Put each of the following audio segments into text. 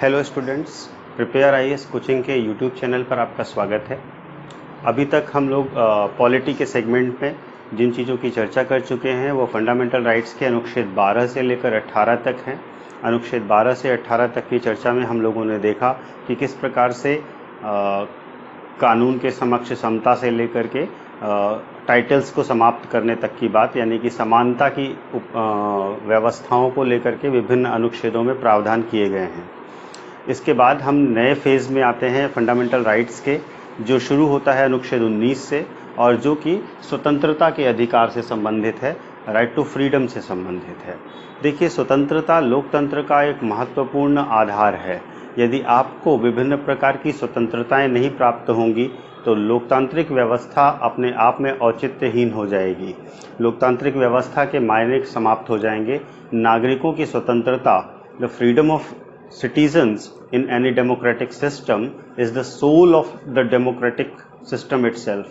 Hello students, prepare IAS coaching के YouTube channel पर आपका स्वागत है। अभी तक हम लोग पॉलिटी के सेगमेंट में जिन चीज़ों की चर्चा कर चुके हैं वो फंडामेंटल राइट्स के अनुच्छेद 12 से लेकर 18 तक हैं। अनुच्छेद 12 से 18 तक की चर्चा में हम लोगों ने देखा कि किस प्रकार से कानून के समक्ष समता से लेकर के टाइटल्स को समाप्त करने तक की बात, यानी कि समानता की व्यवस्थाओं को लेकर के विभिन्न अनुच्छेदों में प्रावधान किए गए हैं। इसके बाद हम नए फेज में आते हैं फंडामेंटल राइट्स के, जो शुरू होता है अनुच्छेद 19 से और जो कि स्वतंत्रता के अधिकार से संबंधित है, राइट टू फ्रीडम से संबंधित है। देखिए, स्वतंत्रता लोकतंत्र का एक महत्वपूर्ण आधार है। यदि आपको विभिन्न प्रकार की स्वतंत्रताएं नहीं प्राप्त होंगी तो लोकतांत्रिक व्यवस्था अपने आप में औचित्यहीन हो जाएगी। लोकतांत्रिक व्यवस्था के मायने समाप्त हो जाएंगे। नागरिकों की स्वतंत्रता, the freedom of citizens in any democratic system is the soul of the democratic system itself.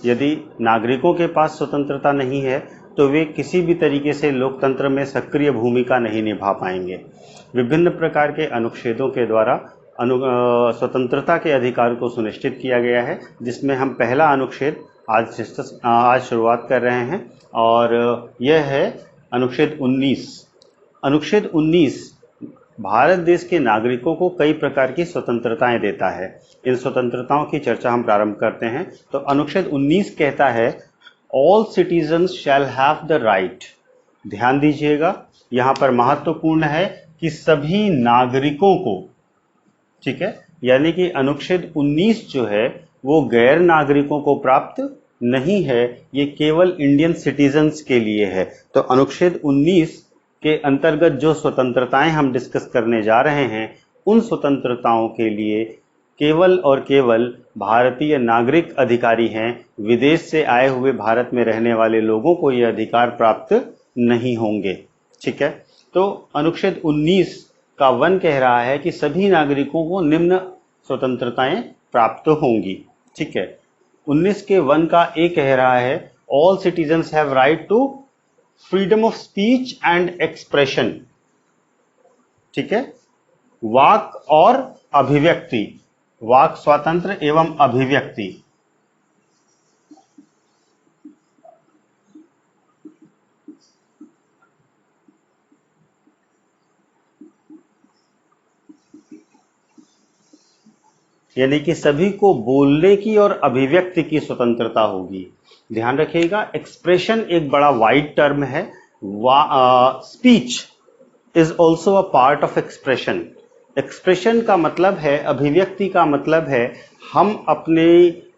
यदि नागरिकों के पास स्वतंत्रता नहीं है तो वे किसी भी तरीके से लोकतंत्र में सक्रिय भूमिका नहीं निभा पाएंगे। विभिन्न प्रकार के अनुच्छेदों के द्वारा स्वतंत्रता के अधिकार को सुनिश्चित किया गया है, जिसमें हम पहला अनुच्छेद आज शुरुआत कर रहे हैं और यह है अनुच्छेद 19। अनुच्छेद 19 भारत देश के नागरिकों को कई प्रकार की स्वतंत्रताएं देता है। इन स्वतंत्रताओं की चर्चा हम प्रारंभ करते हैं। तो अनुच्छेद 19 कहता है, all citizens shall have the right. ध्यान दीजिएगा, यहां पर महत्वपूर्ण है कि सभी नागरिकों को, ठीक है, यानी कि अनुच्छेद 19 जो है वो गैर नागरिकों को प्राप्त नहीं है, ये केवल इंडियन सिटीजन्स के लिए है। तो अनुच्छेद 19 के अंतर्गत जो स्वतंत्रताएं हम डिस्कस करने जा रहे हैं, उन स्वतंत्रताओं के लिए केवल और केवल भारतीय नागरिक अधिकारी हैं। विदेश से आए हुए भारत में रहने वाले लोगों को ये अधिकार प्राप्त नहीं होंगे। ठीक है, तो अनुच्छेद 19 का 1 कह रहा है कि सभी नागरिकों को निम्न स्वतंत्रताएं प्राप्त होंगी। ठीक है, 19 के 1 का ए कह रहा है, all citizens have right to freedom of speech and expression. ठीक है, वाक और अभिव्यक्ति, वाक स्वातंत्र एवं अभिव्यक्ति। यानी कि सभी को बोलने की और अभिव्यक्ति की स्वतंत्रता होगी। ध्यान रखिएगा, एक्सप्रेशन एक बड़ा वाइड टर्म है। Speech is also a part of expression. Expression का मतलब है, अभिव्यक्ति का मतलब है हम अपने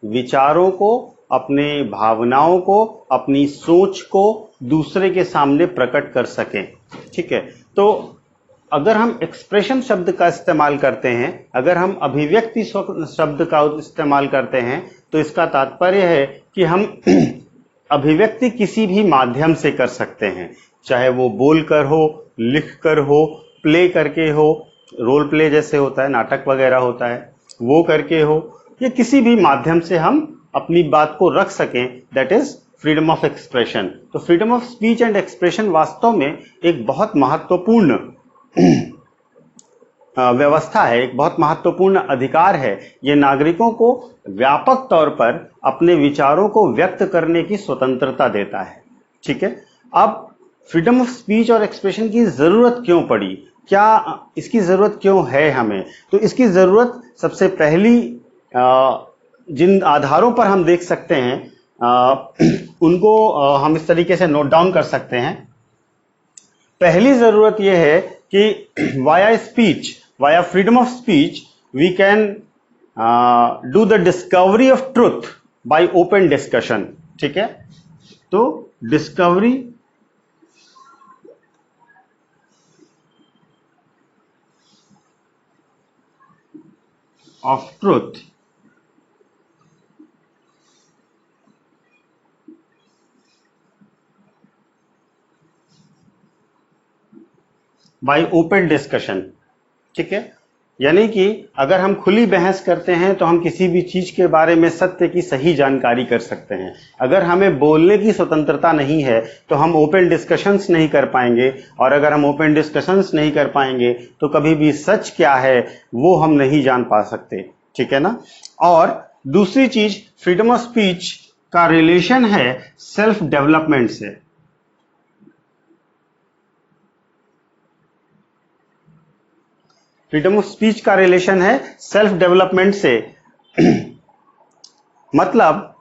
विचारों को, अपने भावनाओं को, अपनी सोच को दूसरे के सामने प्रकट कर सकें। ठीक है, तो अगर हम एक्सप्रेशन शब्द का इस्तेमाल करते हैं, अगर हम अभिव्यक्ति शब्द का इस्तेमाल करते हैं, तो इसका तात्पर्य है कि हम अभिव्यक्ति किसी भी माध्यम से कर सकते हैं, चाहे वो बोलकर हो, लिखकर हो, प्ले करके हो, रोल प्ले जैसे होता है, नाटक वगैरह होता है, वो करके हो, या किसी भी माध्यम से हम अपनी बात को रख सकें। That is freedom of expression. तो freedom of speech and expression वास्तव में एक बहुत महत्वपूर्ण व्यवस्था है, एक बहुत महत्वपूर्ण अधिकार है। ये नागरिकों को व्यापक तौर पर अपने विचारों को व्यक्त करने की स्वतंत्रता देता है। ठीक है, अब फ्रीडम ऑफ स्पीच और एक्सप्रेशन की जरूरत क्यों पड़ी, क्या इसकी जरूरत क्यों है हमें? तो इसकी जरूरत सबसे पहली जिन आधारों पर हम देख सकते हैं उनको हम इस तरीके से नोट डाउन कर सकते हैं। पहली जरूरत यह है कि via speech, via freedom of speech, we can do the discovery of truth by open discussion. ठीक है, तो discovery of truth by open discussion. ठीक है, यानी कि अगर हम खुली बहस करते हैं तो हम किसी भी चीज के बारे में सत्य की सही जानकारी कर सकते हैं। अगर हमें बोलने की स्वतंत्रता नहीं है तो हम ओपन डिस्कशंस नहीं कर पाएंगे, और अगर हम ओपन डिस्कशंस नहीं कर पाएंगे तो कभी भी सच क्या है वो हम नहीं जान पा सकते। ठीक है ना। और दूसरी चीज, फ्रीडम ऑफ स्पीच का रिलेशन है सेल्फ डेवलपमेंट से। फ्रीडम ऑफ स्पीच का रिलेशन है सेल्फ डेवलपमेंट से। मतलब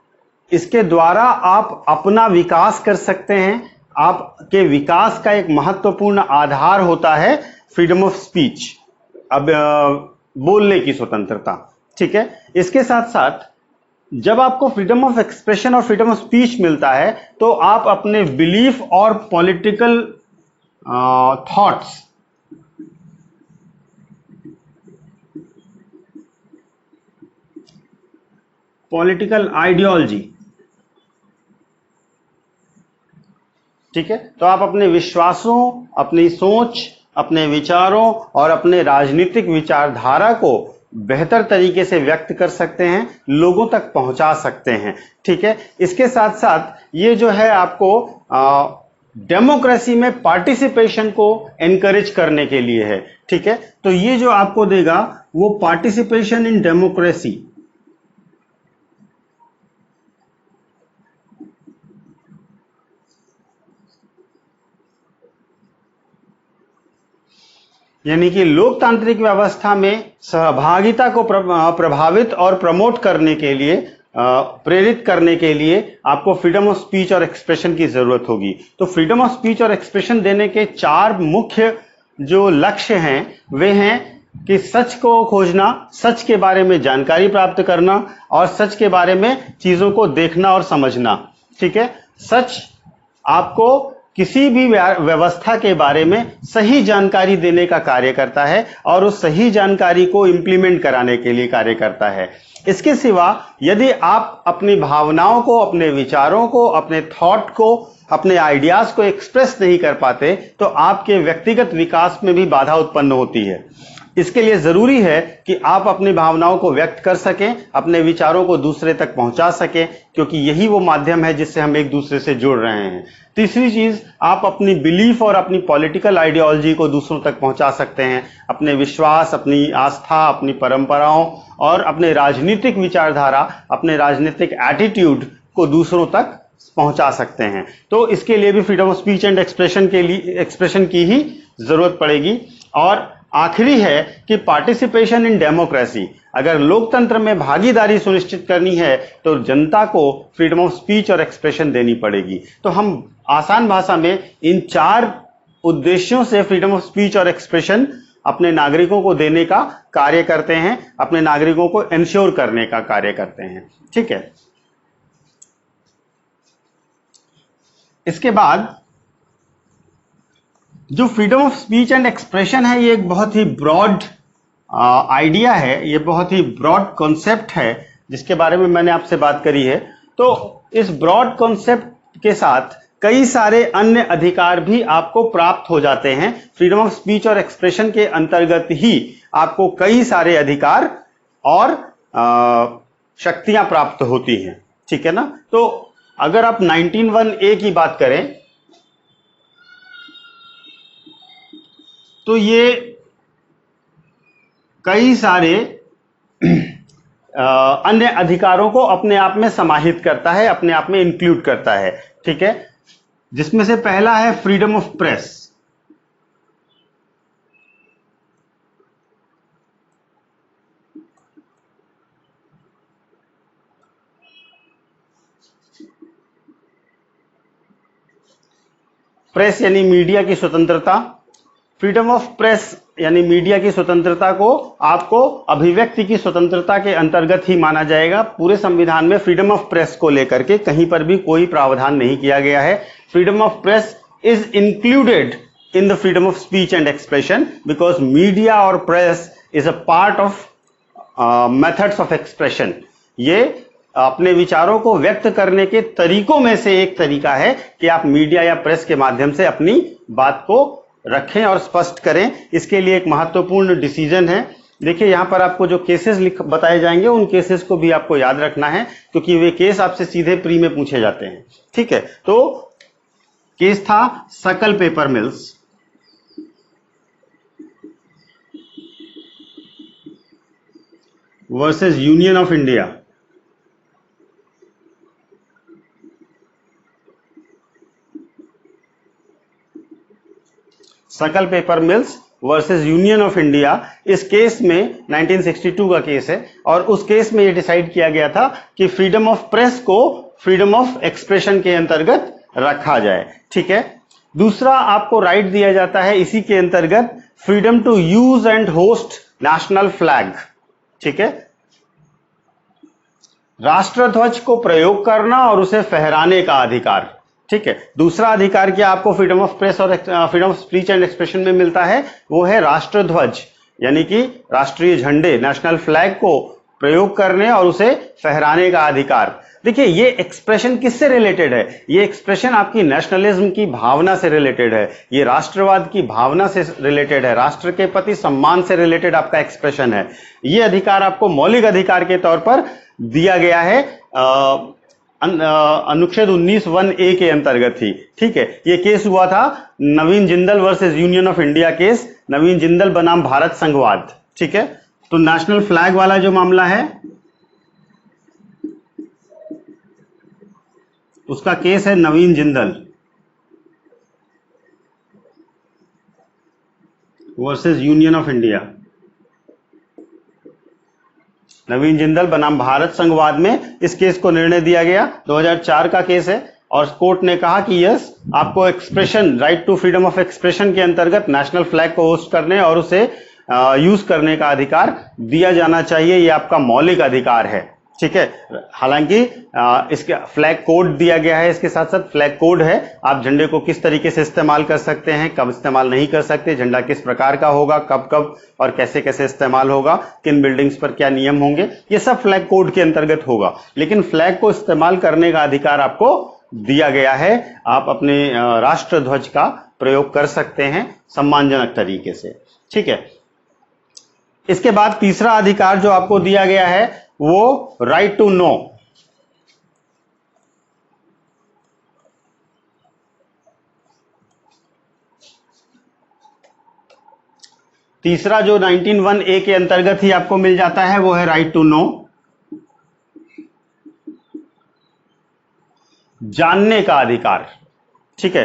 इसके द्वारा आप अपना विकास कर सकते हैं। आपके विकास का एक महत्वपूर्ण आधार होता है फ्रीडम ऑफ स्पीच, अब बोलने की स्वतंत्रता। ठीक है। इसके साथ साथ जब आपको फ्रीडम ऑफ एक्सप्रेशन और फ्रीडम ऑफ स्पीच मिलता है तो आप अपने बिलीफ और पॉलिटिकल थॉट्स, पॉलिटिकल आइडियोलॉजी, ठीक है, तो आप अपने विश्वासों, अपनी सोच, अपने विचारों और अपने राजनीतिक विचारधारा को बेहतर तरीके से व्यक्त कर सकते हैं, लोगों तक पहुंचा सकते हैं। ठीक है। इसके साथ साथ ये जो है आपको डेमोक्रेसी में पार्टिसिपेशन को एनकरेज करने के लिए है। ठीक है। तो ये जो आपको देगा वो पार्टिसिपेशन इन डेमोक्रेसी, यानी कि लोकतांत्रिक व्यवस्था में सहभागिता को प्रभावित और प्रमोट करने के लिए, प्रेरित करने के लिए आपको फ्रीडम ऑफ स्पीच और एक्सप्रेशन की जरूरत होगी। तो फ्रीडम ऑफ स्पीच और एक्सप्रेशन देने के 4 मुख्य जो लक्ष्य हैं वे हैं कि सच को खोजना, सच के बारे में जानकारी प्राप्त करना और सच के बारे में चीजों को देखना और समझना। ठीक है। सच आपको किसी भी व्यवस्था के बारे में सही जानकारी देने का कार्य करता है और उस सही जानकारी को इंप्लीमेंट कराने के लिए कार्य करता है। इसके सिवा यदि आप अपनी भावनाओं को, अपने विचारों को, अपने थॉट को, अपने आइडियाज को एक्सप्रेस नहीं कर पाते तो आपके व्यक्तिगत विकास में भी बाधा उत्पन्न होती है। इसके लिए जरूरी है कि आप अपनी भावनाओं को व्यक्त कर सकें, अपने विचारों को दूसरे तक पहुंचा सकें, क्योंकि यही वो माध्यम है जिससे हम एक दूसरे से जुड़ रहे हैं। तीसरी चीज, आप अपनी बिलीफ और अपनी पॉलिटिकल आइडियोलॉजी को दूसरों तक पहुंचा सकते हैं। अपने विश्वास, अपनी आस्था, अपनी परंपराओं और अपने राजनीतिक विचारधारा, अपने राजनीतिक एटीट्यूड को दूसरों तक पहुंचा सकते हैं। तो इसके लिए भी freedom of speech and expression की ही जरूरत पड़ेगी। और आखिरी है कि पार्टिसिपेशन इन डेमोक्रेसी, अगर लोकतंत्र में भागीदारी सुनिश्चित करनी है तो जनता को फ्रीडम ऑफ स्पीच और एक्सप्रेशन देनी पड़ेगी। तो हम आसान भाषा में इन 4 उद्देश्यों से फ्रीडम ऑफ स्पीच और एक्सप्रेशन अपने नागरिकों को देने का कार्य करते हैं, अपने नागरिकों को इंश्योर करने का कार्य करते हैं। ठीक है। इसके बाद जो freedom of speech and expression है, ये एक बहुत ही ब्रॉड आइडिया है, ये बहुत ही ब्रॉड कॉन्सेप्ट है जिसके बारे में मैंने आपसे बात करी है। तो इस ब्रॉड कॉन्सेप्ट के साथ कई सारे अन्य अधिकार भी आपको प्राप्त हो जाते हैं। फ्रीडम ऑफ स्पीच और एक्सप्रेशन के अंतर्गत ही आपको कई सारे अधिकार और शक्तियां प्राप्त होती हैं। ठीक है ना। तो अगर आप 19(1)(a) की बात करें तो ये कई सारे अन्य अधिकारों को अपने आप में समाहित करता है, अपने आप में इंक्लूड करता है। ठीक है। जिसमें से पहला है फ्रीडम ऑफ प्रेस। प्रेस यानी मीडिया की स्वतंत्रता। फ्रीडम ऑफ प्रेस यानी मीडिया की स्वतंत्रता को आपको अभिव्यक्ति की स्वतंत्रता के अंतर्गत ही माना जाएगा। पूरे संविधान में फ्रीडम ऑफ प्रेस को लेकर के कहीं पर भी कोई प्रावधान नहीं किया गया है। Freedom of press is included in the freedom of speech and expression because media और press is a part of methods of expression. ये अपने विचारों को व्यक्त करने के तरीकों में से एक तरीका है कि आप मीडिया या प्रेस के माध्यम से अपनी बात को रखें और स्पष्ट करें। इसके लिए एक महत्वपूर्ण डिसीजन है देखिए यहां पर आपको जो केसेस बताए जाएंगे उन केसेस को भी आपको याद रखना है, क्योंकि वे केस आपसे सीधे प्री में पूछे जाते हैं। ठीक है, तो केस था Sakal Paper Mills versus union of India. Sakal Paper Mills versus union of India. इस केस में 1962 का केस है और उस केस में यह डिसाइड किया गया था कि फ्रीडम ऑफ प्रेस को फ्रीडम ऑफ एक्सप्रेशन के अंतर्गत रखा जाए। ठीक है, दूसरा आपको राइट दिया जाता है इसी के अंतर्गत freedom to use and host national flag. ठीक है, राष्ट्रध्वज को प्रयोग करना और उसे फहराने का अधिकार। ठीक है, दूसरा अधिकार क्या आपको फ्रीडम ऑफ प्रेस और freedom of speech and expression में मिलता है, वो है राष्ट्रध्वज यानी कि राष्ट्रीय झंडे नेशनल फ्लैग को प्रयोग करने और उसे फहराने का अधिकार। देखिए ये एक्सप्रेशन किससे रिलेटेड है, ये एक्सप्रेशन आपकी नेशनलिज्म की भावना से रिलेटेड है, ये राष्ट्रवाद की भावना से रिलेटेड है, राष्ट्र के प्रति सम्मान से रिलेटेड आपका एक्सप्रेशन है। ये अधिकार आपको मौलिक अधिकार के तौर पर दिया गया है अनुच्छेद 19(1)(a) के अंतर्गत ही। ठीक है, ये केस हुआ था Naveen Jindal versus union of India case, Naveen Jindal बनाम भारत संघवाद। ठीक है, तो नेशनल फ्लैग वाला जो मामला है उसका केस है Naveen Jindal versus union of India. Naveen Jindal बनाम भारत संघवाद में इस केस को निर्णय दिया गया, 2004 का केस है और कोर्ट ने कहा कि यस आपको expression right to freedom of expression के अंतर्गत नेशनल फ्लैग को होस्ट करने और उसे यूज करने का अधिकार दिया जाना चाहिए, ये आपका मौलिक अधिकार है। ठीक है, हालांकि इसके फ्लैग कोड दिया गया है, इसके साथ साथ फ्लैग कोड है, आप झंडे को किस तरीके से इस्तेमाल कर सकते हैं, कब इस्तेमाल नहीं कर सकते, झंडा किस प्रकार का होगा, कब कब और कैसे कैसे इस्तेमाल होगा, किन बिल्डिंग्स पर क्या नियम होंगे, ये सब फ्लैग कोड के अंतर्गत होगा। लेकिन फ्लैग को इस्तेमाल करने का अधिकार आपको दिया गया है, आप अपने राष्ट्र ध्वज का प्रयोग कर सकते हैं सम्मानजनक तरीके से। ठीक है, इसके बाद तीसरा अधिकार जो आपको दिया गया है वो राइट टू नो। तीसरा जो 19(1)(a) के अंतर्गत ही आपको मिल जाता है वो है राइट टू नो, जानने का अधिकार। ठीक है,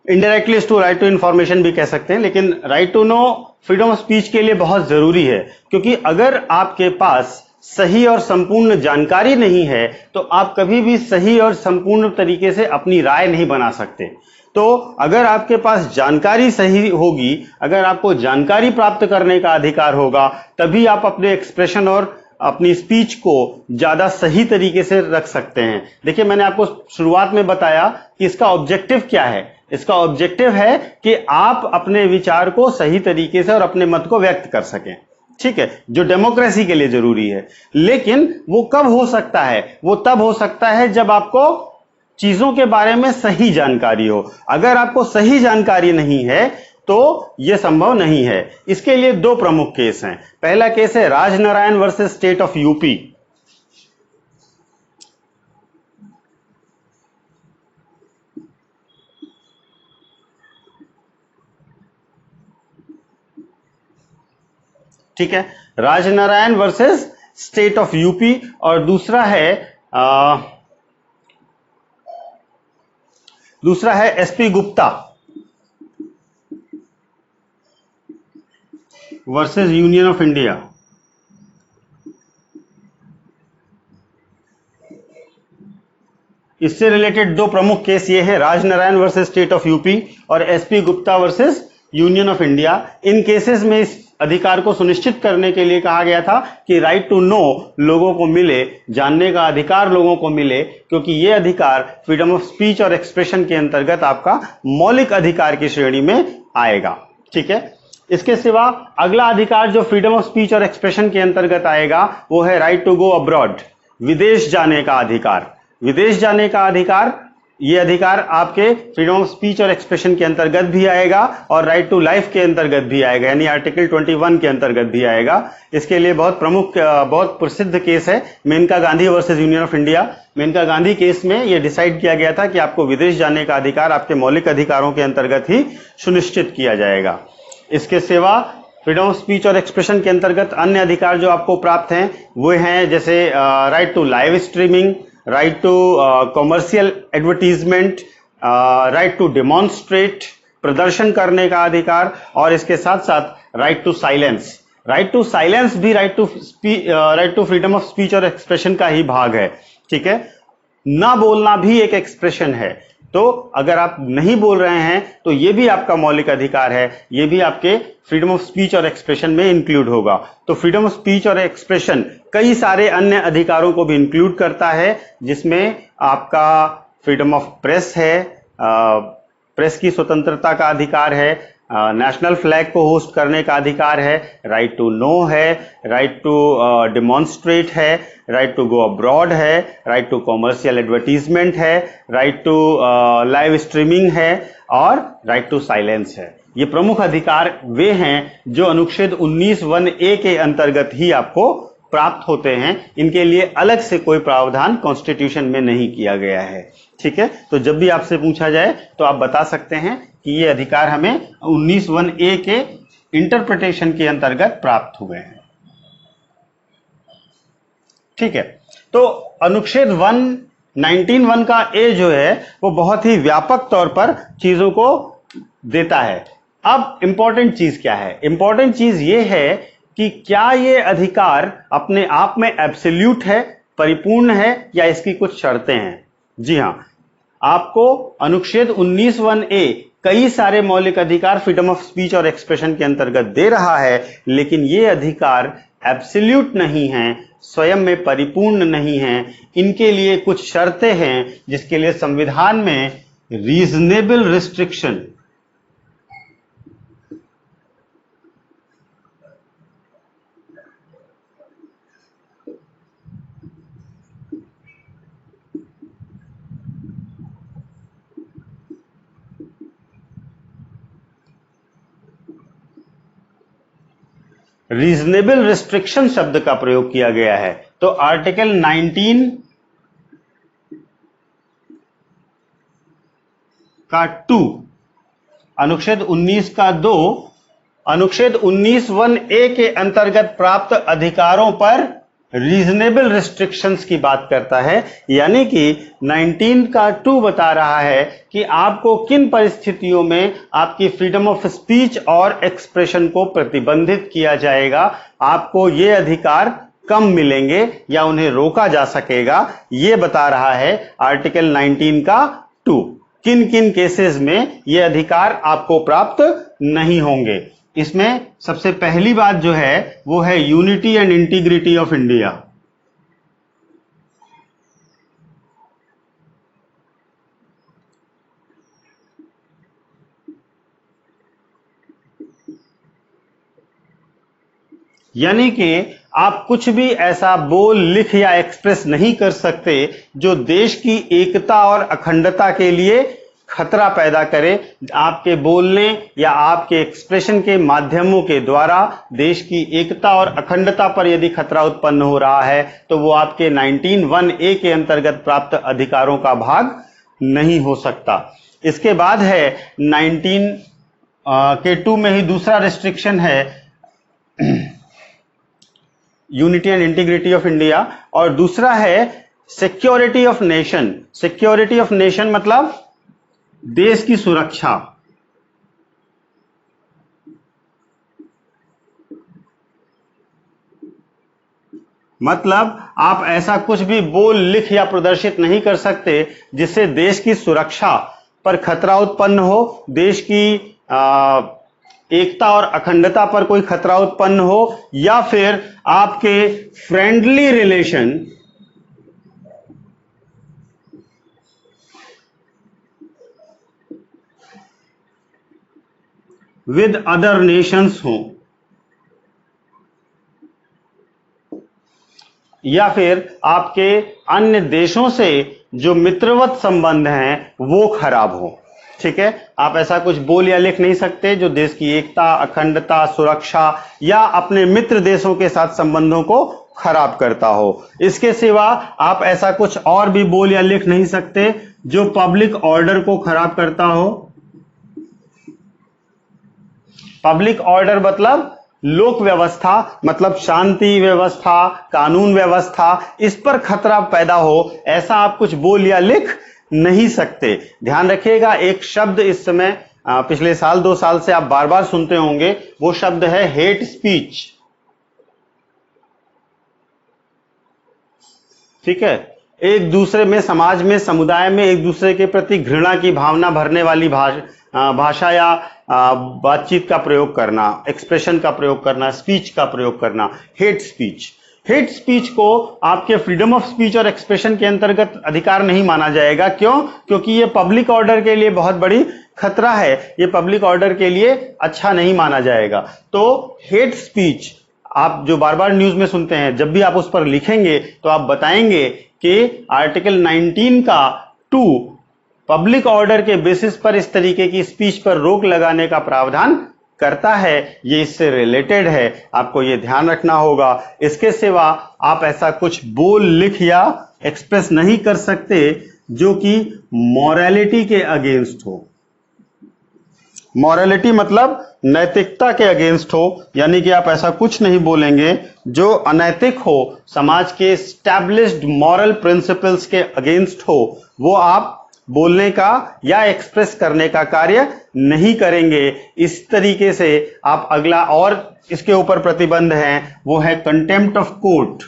indirectly to right to information भी कह सकते हैं, लेकिन right to know freedom of speech के लिए बहुत जरूरी है, क्योंकि अगर आपके पास सही और संपूर्ण जानकारी नहीं है तो आप कभी भी सही और संपूर्ण तरीके से अपनी राय नहीं बना सकते। तो अगर आपके पास जानकारी सही होगी, अगर आपको जानकारी प्राप्त करने का अधिकार होगा, तभी आप अपने एक्सप्रेशन और अपनी स्पीच को ज्यादा सही तरीके से रख सकते हैं। देखिए मैंने आपको शुरुआत में बताया कि इसका ऑब्जेक्टिव क्या है, इसका ऑब्जेक्टिव है कि आप अपने विचार को सही तरीके से और अपने मत को व्यक्त कर सकें। ठीक है, जो डेमोक्रेसी के लिए जरूरी है। लेकिन वो कब हो सकता है, वो तब हो सकता है जब आपको चीजों के बारे में सही जानकारी हो। अगर आपको सही जानकारी नहीं है तो यह संभव नहीं है। इसके लिए दो प्रमुख केस हैं। पहला केस है Rajnarayan versus state of UP. ठीक है, Rajnarayan versus state of UP. और दूसरा है SP Gupta versus union of India. इससे रिलेटेड दो प्रमुख केस ये है, Rajnarayan versus state of UP और SP Gupta versus union of India. इन केसेस में इस अधिकार को सुनिश्चित करने के लिए कहा गया था कि राइट टू नो लोगों को मिले, जानने का अधिकार लोगों को मिले, क्योंकि यह अधिकार फ्रीडम ऑफ स्पीच और एक्सप्रेशन के अंतर्गत आपका मौलिक अधिकार की श्रेणी में आएगा। ठीक है, इसके सिवा अगला अधिकार जो फ्रीडम ऑफ स्पीच और एक्सप्रेशन के अंतर्गत आएगा वो है राइट टू गो अब्रॉड, विदेश जाने का अधिकार। विदेश जाने का अधिकार ये अधिकार आपके फ्रीडम ऑफ स्पीच और एक्सप्रेशन के अंतर्गत भी आएगा और राइट टू लाइफ के अंतर्गत भी आएगा, यानी आर्टिकल 21 के अंतर्गत भी आएगा। इसके लिए बहुत प्रमुख, बहुत प्रसिद्ध केस है Maneka Gandhi versus union of India. Maneka Gandhi case में यह डिसाइड किया गया था कि आपको विदेश जाने का अधिकार आपके मौलिक अधिकारों के अंतर्गत ही सुनिश्चित किया जाएगा। इसके सिवा फ्रीडम ऑफ स्पीच और एक्सप्रेशन के अंतर्गत अन्य अधिकार जो आपको प्राप्त हैं वो हैं जैसे right to live streaming, right to commercial advertisement, right to demonstrate, प्रदर्शन करने का अधिकार, और इसके साथ साथ right to silence. Right to silence भी right to freedom of speech और एक्सप्रेशन का ही भाग है, ठीक है। ना बोलना भी एक एक्सप्रेशन है, तो अगर आप नहीं बोल रहे हैं तो यह भी आपका मौलिक अधिकार है, यह भी आपके फ्रीडम ऑफ स्पीच और एक्सप्रेशन में इंक्लूड होगा। तो फ्रीडम ऑफ स्पीच और एक्सप्रेशन कई सारे अन्य अधिकारों को भी इंक्लूड करता है, जिसमें आपका फ्रीडम ऑफ प्रेस है, प्रेस की स्वतंत्रता का अधिकार है, नेशनल फ्लैग को होस्ट करने का अधिकार है, राइट टू नो है, राइट टू डिमॉन्स्ट्रेट है, राइट टू गो अब्रॉड है, राइट टू कॉमर्शियल एडवर्टीजमेंट है, राइट टू लाइव स्ट्रीमिंग है, और राइट टू साइलेंस है। ये प्रमुख अधिकार वे हैं जो अनुच्छेद 19(1)(a) के अंतर्गत ही आपको प्राप्त होते हैं। इनके लिए अलग से कोई प्रावधान कॉन्स्टिट्यूशन में नहीं किया गया है, ठीक है। तो जब भी आपसे पूछा जाए तो आप बता सकते हैं कि ये अधिकार हमें 19(1)(a) के इंटरप्रिटेशन के अंतर्गत प्राप्त हुए हैं, ठीक है। तो अनुच्छेद 19(1) का ए जो है वो बहुत ही व्यापक तौर पर चीजों को देता है। अब इंपॉर्टेंट चीज क्या है? इंपॉर्टेंट चीज ये है कि क्या ये अधिकार अपने आप में एब्सोल्यूट है, परिपूर्ण है, या इसकी कुछ शर्तें हैं? जी हां, आपको अनुच्छेद 19(1)(a) कई सारे मौलिक अधिकार फ्रीडम ऑफ स्पीच और एक्सप्रेशन के अंतर्गत दे रहा है, लेकिन ये अधिकार एब्सोल्यूट नहीं है, स्वयं में परिपूर्ण नहीं है। इनके लिए कुछ शर्तें हैं जिसके लिए संविधान में रीजनेबल रिस्ट्रिक्शन, रीजनेबल रिस्ट्रिक्शन शब्द का प्रयोग किया गया है। तो आर्टिकल 19 का 2, अनुच्छेद 19 का 2, अनुच्छेद 19(1)(a) के अंतर्गत प्राप्त अधिकारों पर रीजनेबल रिस्ट्रिक्शंस की बात करता है। यानी कि 19 का 2 बता रहा है कि आपको किन परिस्थितियों में आपकी फ्रीडम ऑफ स्पीच और एक्सप्रेशन को प्रतिबंधित किया जाएगा, आपको ये अधिकार कम मिलेंगे या उन्हें रोका जा सकेगा, ये बता रहा है आर्टिकल 19 का 2। किन किन केसेस में ये अधिकार आपको प्राप्त नहीं होंगे। इसमें सबसे पहली बात जो है वो है unity and integrity of India. यानी कि आप कुछ भी ऐसा बोल, लिख या एक्सप्रेस नहीं कर सकते जो देश की एकता और अखंडता के लिए खतरा पैदा करे। आपके बोलने या आपके एक्सप्रेशन के माध्यमों के द्वारा देश की एकता और अखंडता पर यदि खतरा उत्पन्न हो रहा है तो वो आपके 19(1)(a) के अंतर्गत प्राप्त अधिकारों का भाग नहीं हो सकता। इसके बाद है 19 के 2 में ही दूसरा रिस्ट्रिक्शन है unity and integrity of India, और दूसरा है security of nation. Security of nation मतलब देश की सुरक्षा। मतलब आप ऐसा कुछ भी बोल, लिख या प्रदर्शित नहीं कर सकते जिससे देश की सुरक्षा पर खतरा उत्पन्न हो, देश की एकता और अखंडता पर कोई खतरा उत्पन्न हो, या फिर आपके friendly relation with other Nations हो। या फिर आपके अन्य देशों से जो मित्रवत संबंध हैं वो खराब हो। ठीक है, आप ऐसा कुछ बोल या लिख नहीं सकते जो देश की एकता, अखंडता, सुरक्षा या अपने मित्र देशों के साथ संबंधों को खराब करता हो। इसके सिवा आप ऐसा कुछ और भी बोल या लिख नहीं सकते जो पब्लिक ऑर्डर को खराब करता हो। पब्लिक ऑर्डर मतलब लोक व्यवस्था, मतलब शांति व्यवस्था, कानून व्यवस्था, इस पर खतरा पैदा हो, ऐसा आप कुछ बोल या लिख नहीं सकते। ध्यान रखिएगा, एक शब्द इस समय पिछले साल 2 साल से आप बार बार सुनते होंगे, वो शब्द है हेट स्पीच। ठीक है, एक दूसरे में, समाज में, समुदाय में एक दूसरे के प्रति घृणा की भावना भरने वाली भाषा या बातचीत का प्रयोग करना, एक्सप्रेशन का प्रयोग करना, स्पीच का प्रयोग करना, हेट स्पीच। हेट स्पीच को आपके फ्रीडम ऑफ स्पीच और एक्सप्रेशन के अंतर्गत अधिकार नहीं माना जाएगा। क्यों? क्योंकि ये पब्लिक ऑर्डर के लिए बहुत बड़ी खतरा है, ये पब्लिक ऑर्डर के लिए अच्छा नहीं माना जाएगा। तो हेट स्पीच आप जो बार बार न्यूज में सुनते हैं, जब भी आप उस पर लिखेंगे तो आप बताएंगे कि आर्टिकल 19 का 2 पब्लिक ऑर्डर के बेसिस पर इस तरीके की स्पीच पर रोक लगाने का प्रावधान करता है, ये इससे रिलेटेड है, आपको ये ध्यान रखना होगा। इसके सिवा आप ऐसा कुछ बोल, लिख या एक्सप्रेस नहीं कर सकते जो कि मॉरलिटी के अगेंस्ट हो। मॉरलिटी मतलब नैतिकता के अगेंस्ट हो, यानी कि आप ऐसा कुछ नहीं बोलेंगे जो अनैतिक हो, समाज के स्टैब्लिश्ड मॉरल प्रिंसिपल्स के अगेंस्ट हो, वो आप बोलने का या एक्सप्रेस करने का कार्य नहीं करेंगे। इस तरीके से आप अगला और इसके ऊपर प्रतिबंध है, वो है कंटेम्प्ट ऑफ कोर्ट।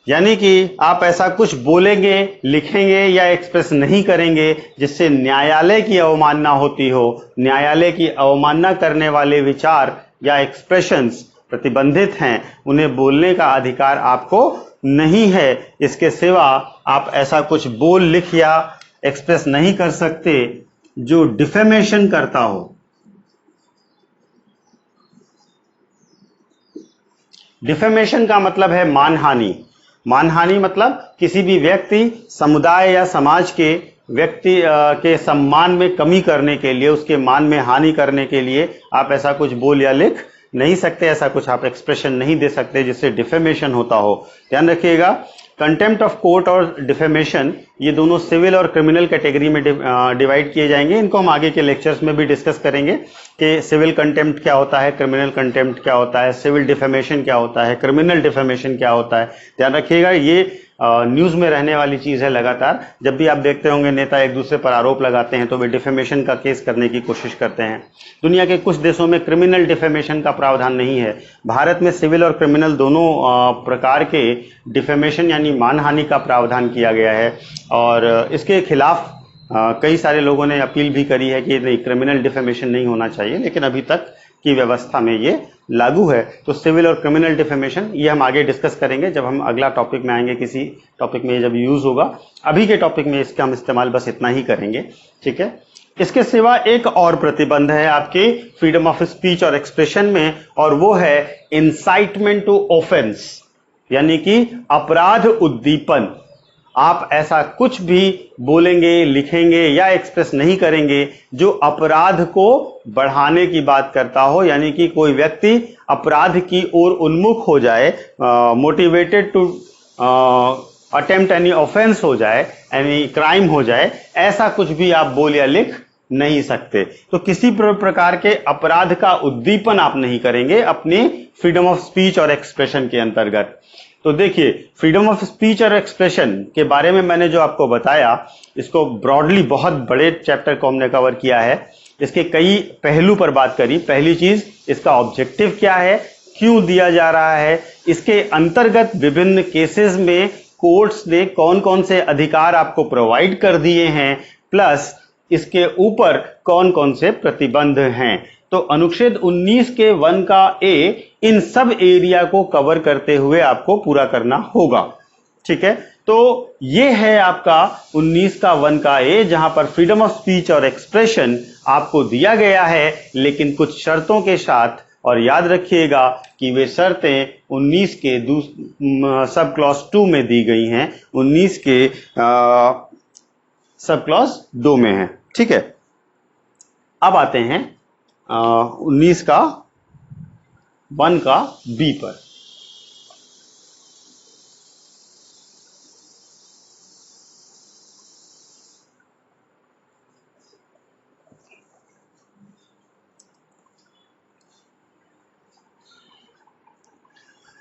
यानी कि आप ऐसा कुछ बोलेंगे, लिखेंगे या एक्सप्रेस नहीं करेंगे जिससे न्यायालय की अवमानना होती हो। न्यायालय की अवमानना करने वाले विचार या एक्सप्रेशंस प्रतिबंधित हैं, उन्हें बोलने का अधिकार आपको नहीं है। इसके सिवा आप ऐसा कुछ बोल, लिख या एक्सप्रेस नहीं कर सकते जो डिफेमेशन करता हो। डिफेमेशन का मतलब है मानहानि। मानहानि मतलब किसी भी व्यक्ति, समुदाय या समाज के व्यक्ति के सम्मान में कमी करने के लिए, उसके मान में हानि करने के लिए आप ऐसा कुछ बोल या लिख नहीं सकते, ऐसा कुछ आप एक्सप्रेशन नहीं दे सकते जिससे डिफेमेशन होता हो। ध्यान रखिएगा, कंटेम्प्ट ऑफ कोर्ट और डिफेमेशन ये दोनों सिविल और क्रिमिनल कैटेगरी में डिवाइड किए जाएंगे। इनको हम आगे के लेक्चर्स में भी डिस्कस करेंगे कि सिविल कंटेम्प्ट क्या होता है, क्रिमिनल कंटेम्प्ट क्या होता है, सिविल डिफेमेशन क्या होता है, क्रिमिनल डिफेमेशन क्या होता है। ध्यान रखिएगा, ये न्यूज में रहने वाली चीज है। लगातार जब भी आप देखते होंगे नेता एक दूसरे पर आरोप लगाते हैं तो वे डिफेमेशन का केस करने की कोशिश करते हैं। दुनिया के कुछ देशों में क्रिमिनल डिफेमेशन का प्रावधान नहीं है। भारत में सिविल और क्रिमिनल दोनों प्रकार के डिफेमेशन यानी मानहानि का प्रावधान किया गया है और इसके खिलाफ कई सारे लोगों ने अपील भी करी है कि नहीं, क्रिमिनल डिफेमेशन नहीं होना चाहिए, लेकिन अभी तक की व्यवस्था में ये लागू है। तो सिविल और क्रिमिनल डिफेमेशन ये हम आगे डिस्कस करेंगे जब हम अगला टॉपिक में आएंगे, किसी टॉपिक में जब यूज होगा। अभी के टॉपिक में इसका हम इस्तेमाल बस इतना ही करेंगे। ठीक है, इसके सिवा एक और प्रतिबंध है आपके फ्रीडम ऑफ स्पीच और एक्सप्रेशन में, और वो है इंसाइटमेंट टू ऑफेंस, यानी कि अपराध उद्दीपन। आप ऐसा कुछ भी बोलेंगे, लिखेंगे या एक्सप्रेस नहीं करेंगे जो अपराध को बढ़ाने की बात करता हो, यानी कि कोई व्यक्ति अपराध की ओर उन्मुख हो जाए, motivated to attempt any offence हो जाए, एनी क्राइम हो जाए, ऐसा कुछ भी आप बोल या लिख नहीं सकते। तो किसी प्रकार के अपराध का उद्दीपन आप नहीं करेंगे अपनी फ्रीडम ऑफ स्पीच और एक्सप्रेशन के अंतर्गत। तो देखिए, फ्रीडम ऑफ स्पीच और एक्सप्रेशन के बारे में मैंने जो आपको बताया, इसको ब्रॉडली बहुत बड़े चैप्टर को हमने कवर किया है। इसके कई पहलू पर बात करी। पहली चीज, इसका ऑब्जेक्टिव क्या है, क्यों दिया जा रहा है, इसके अंतर्गत विभिन्न केसेस में कोर्ट्स ने कौन कौन से अधिकार आपको प्रोवाइड कर दिए हैं, प्लस इसके ऊपर कौन कौन से प्रतिबंध हैं। तो अनुच्छेद 19 के 1 का ए इन सब एरिया को कवर करते हुए आपको पूरा करना होगा। ठीक है, तो ये है आपका 19 का 1 का ए, जहां पर फ्रीडम ऑफ स्पीच और एक्सप्रेशन आपको दिया गया है, लेकिन कुछ शर्तों के साथ। और याद रखिएगा कि वे शर्तें 19 के सब क्लॉज 2 में दी गई हैं, 19 के सब क्लॉज 2 में है। ठीक है, अब आते हैं 19 का 1 का बी पर।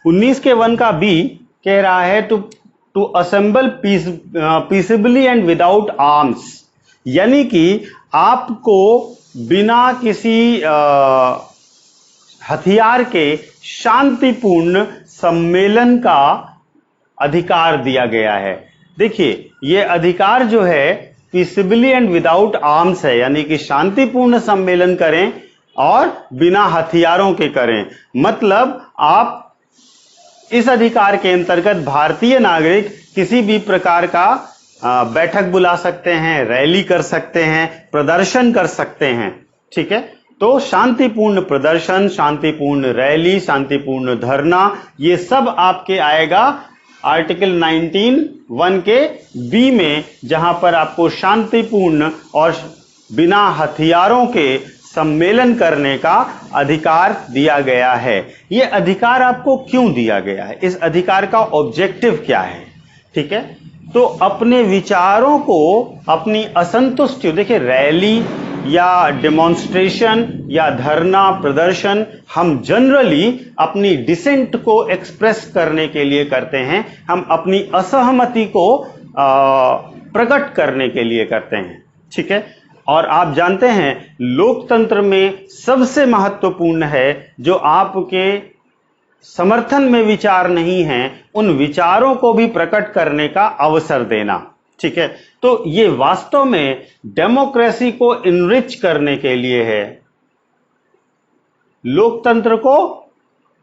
उन्नीस के 1 का बी कह रहा है to assemble peacefully and without arms, यानी कि आपको बिना किसी हथियार के शांतिपूर्ण सम्मेलन का अधिकार दिया गया है। देखिए, यह अधिकार जो है पीसफुली एंड विदाउट आर्म्स है, यानी कि शांतिपूर्ण सम्मेलन करें और बिना हथियारों के करें। मतलब आप इस अधिकार के अंतर्गत भारतीय नागरिक किसी भी प्रकार का बैठक बुला सकते हैं, रैली कर सकते हैं, प्रदर्शन कर सकते हैं। ठीक है, तो शांतिपूर्ण प्रदर्शन, शांतिपूर्ण रैली, शांतिपूर्ण धरना, ये सब आपके आएगा आर्टिकल 19(1) के बी में, जहां पर आपको शांतिपूर्ण और बिना हथियारों के सम्मेलन करने का अधिकार दिया गया है। यह अधिकार आपको क्यों दिया गया है, इस अधिकार का ऑब्जेक्टिव क्या है? ठीक है, तो अपने विचारों को, अपनी असंतुष्टि, देखिए रैली या डेमोन्स्ट्रेशन या धरना प्रदर्शन हम जनरली अपनी डिसेंट को एक्सप्रेस करने के लिए करते हैं, हम अपनी असहमति को प्रकट करने के लिए करते हैं। ठीक है, और आप जानते हैं लोकतंत्र में सबसे महत्वपूर्ण है जो आपके समर्थन में विचार नहीं है, उन विचारों को भी प्रकट करने का अवसर देना। ठीक है, तो ये वास्तव में डेमोक्रेसी को इनरिच करने के लिए है, लोकतंत्र को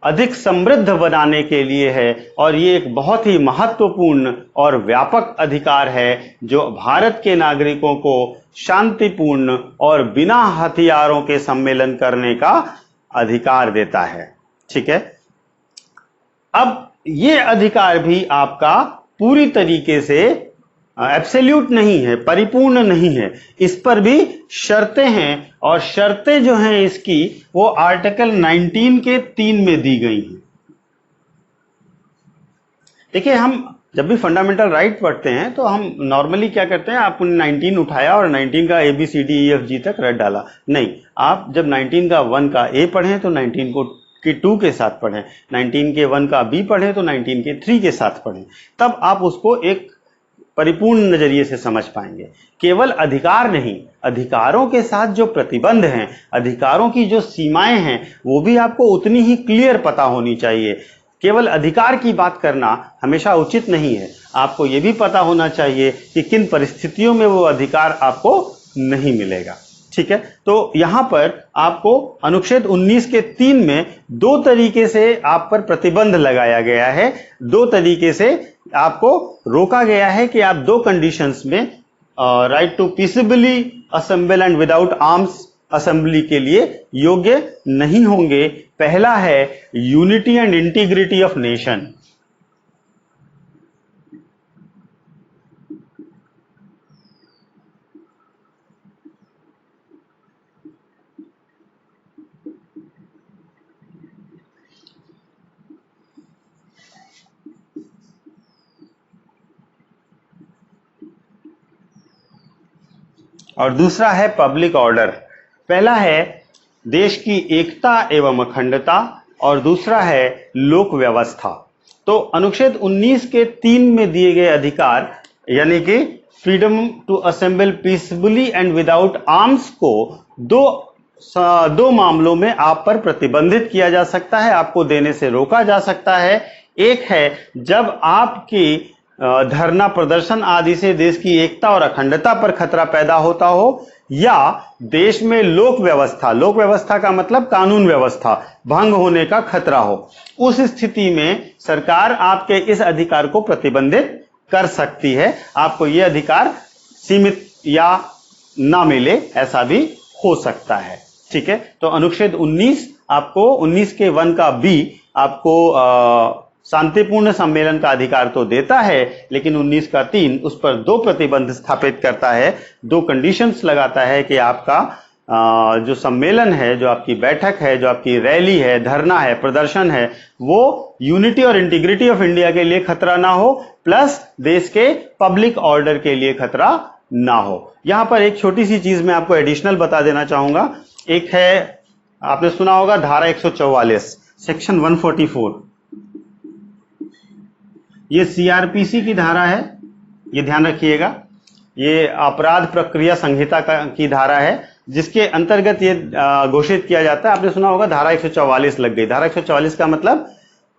अधिक समृद्ध बनाने के लिए है, और ये एक बहुत ही महत्वपूर्ण और व्यापक अधिकार है जो भारत के नागरिकों को शांतिपूर्ण और बिना हथियारों के सम्मेलन करने का अधिकार देता है। ठीक है, अब ये अधिकार भी आपका पूरी तरीके से एब्सोल्यूट नहीं है, परिपूर्ण नहीं है, इस पर भी शर्तें हैं, और शर्तें जो हैं इसकी वो आर्टिकल 19 के 3 में दी गई हैं। देखिए, हम जब भी फंडामेंटल राइट पढ़ते हैं तो हम नॉर्मली क्या करते हैं, आपने 19 उठाया और 19 का ABCDEFG तक रट डाला। नहीं, आप जब 19 का 1 का ए पढ़ें तो 19 को के 2 के साथ पढ़ें, 19 के 1 का बी पढ़ें तो 19 के 3 के साथ पढ़ें, तब आप उसको एक परिपूर्ण नजरिए से समझ पाएंगे। केवल अधिकार नहीं, अधिकारों के साथ जो प्रतिबंध हैं, अधिकारों की जो सीमाएं हैं, वो भी आपको उतनी ही क्लियर पता होनी चाहिए। केवल अधिकार की बात करना हमेशा उचित नहीं है, आपको ये भी पता होना चाहिए कि किन परिस्थितियों में वो अधिकार आपको नहीं मिलेगा। ठीक है, तो यहां पर आपको अनुच्छेद 19 के 3 में 2 तरीके से आप पर प्रतिबंध लगाया गया है, 2 तरीके से आपको रोका गया है कि आप 2 कंडीशंस में right to peacefully assemble and without arms assembly के लिए योग्य नहीं होंगे। पहला है unity and integrity of nation. और दूसरा है पब्लिक ऑर्डर। पहला है देश की एकता एवं अखंडता और दूसरा है लोक व्यवस्था। तो अनुच्छेद 19 के 3 में दिए गए अधिकार यानी कि freedom to assemble peacefully and without arms को दो मामलों में आप पर प्रतिबंधित किया जा सकता है, आपको देने से रोका जा सकता है। एक है जब आपकी धरना प्रदर्शन आदि से देश की एकता और अखंडता पर खतरा पैदा होता हो, या देश में लोक व्यवस्था का मतलब कानून व्यवस्था भंग होने का खतरा हो। उस स्थिति में सरकार आपके इस अधिकार को प्रतिबंधित कर सकती है। आपको यह अधिकार सीमित या ना मिले, ऐसा भी हो सकता है। ठीक है, तो अनुच्छेद 19 आपको 19 के 1 का बी आपको शांतिपूर्ण सम्मेलन का अधिकार तो देता है, लेकिन 19 का 3 उस पर दो प्रतिबंध स्थापित करता है, दो कंडीशंस लगाता है कि आपका जो सम्मेलन है, जो आपकी बैठक है, जो आपकी रैली है, धरना है, प्रदर्शन है, वो यूनिटी और इंटीग्रिटी ऑफ इंडिया के लिए खतरा ना हो, प्लस देश के पब्लिक ऑर्डर के लिए खतरा ना हो। यहां पर एक छोटी सी चीज मैं आपको एडिशनल बता देना चाहूंगा। एक है, आपने सुना होगा धारा 144 सेक्शन 144, ये सीआरपीसी की धारा है, ये ध्यान रखिएगा। ये अपराध प्रक्रिया संहिता की धारा है, जिसके अंतर्गत ये घोषित किया जाता है। आपने सुना होगा धारा 144 लग गई। धारा 144 का मतलब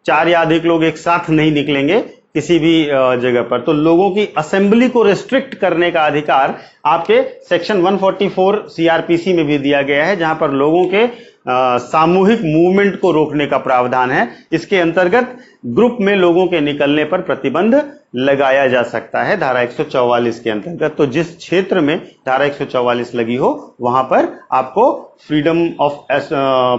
4 या अधिक लोग एक साथ नहीं निकलेंगे किसी भी जगह पर। तो लोगों की असेंबली को रिस्ट्रिक्ट करने का अधिकार आपके सेक्शन 144 सीआरपीसी में भी दिया गया है, जहां पर लोगों के सामूहिक मूवमेंट को रोकने का प्रावधान है। इसके अंतर्गत ग्रुप में लोगों के निकलने पर प्रतिबंध लगाया जा सकता है धारा 144 के अंतर्गत। तो जिस क्षेत्र में धारा 144 लगी हो, वहां पर आपको freedom of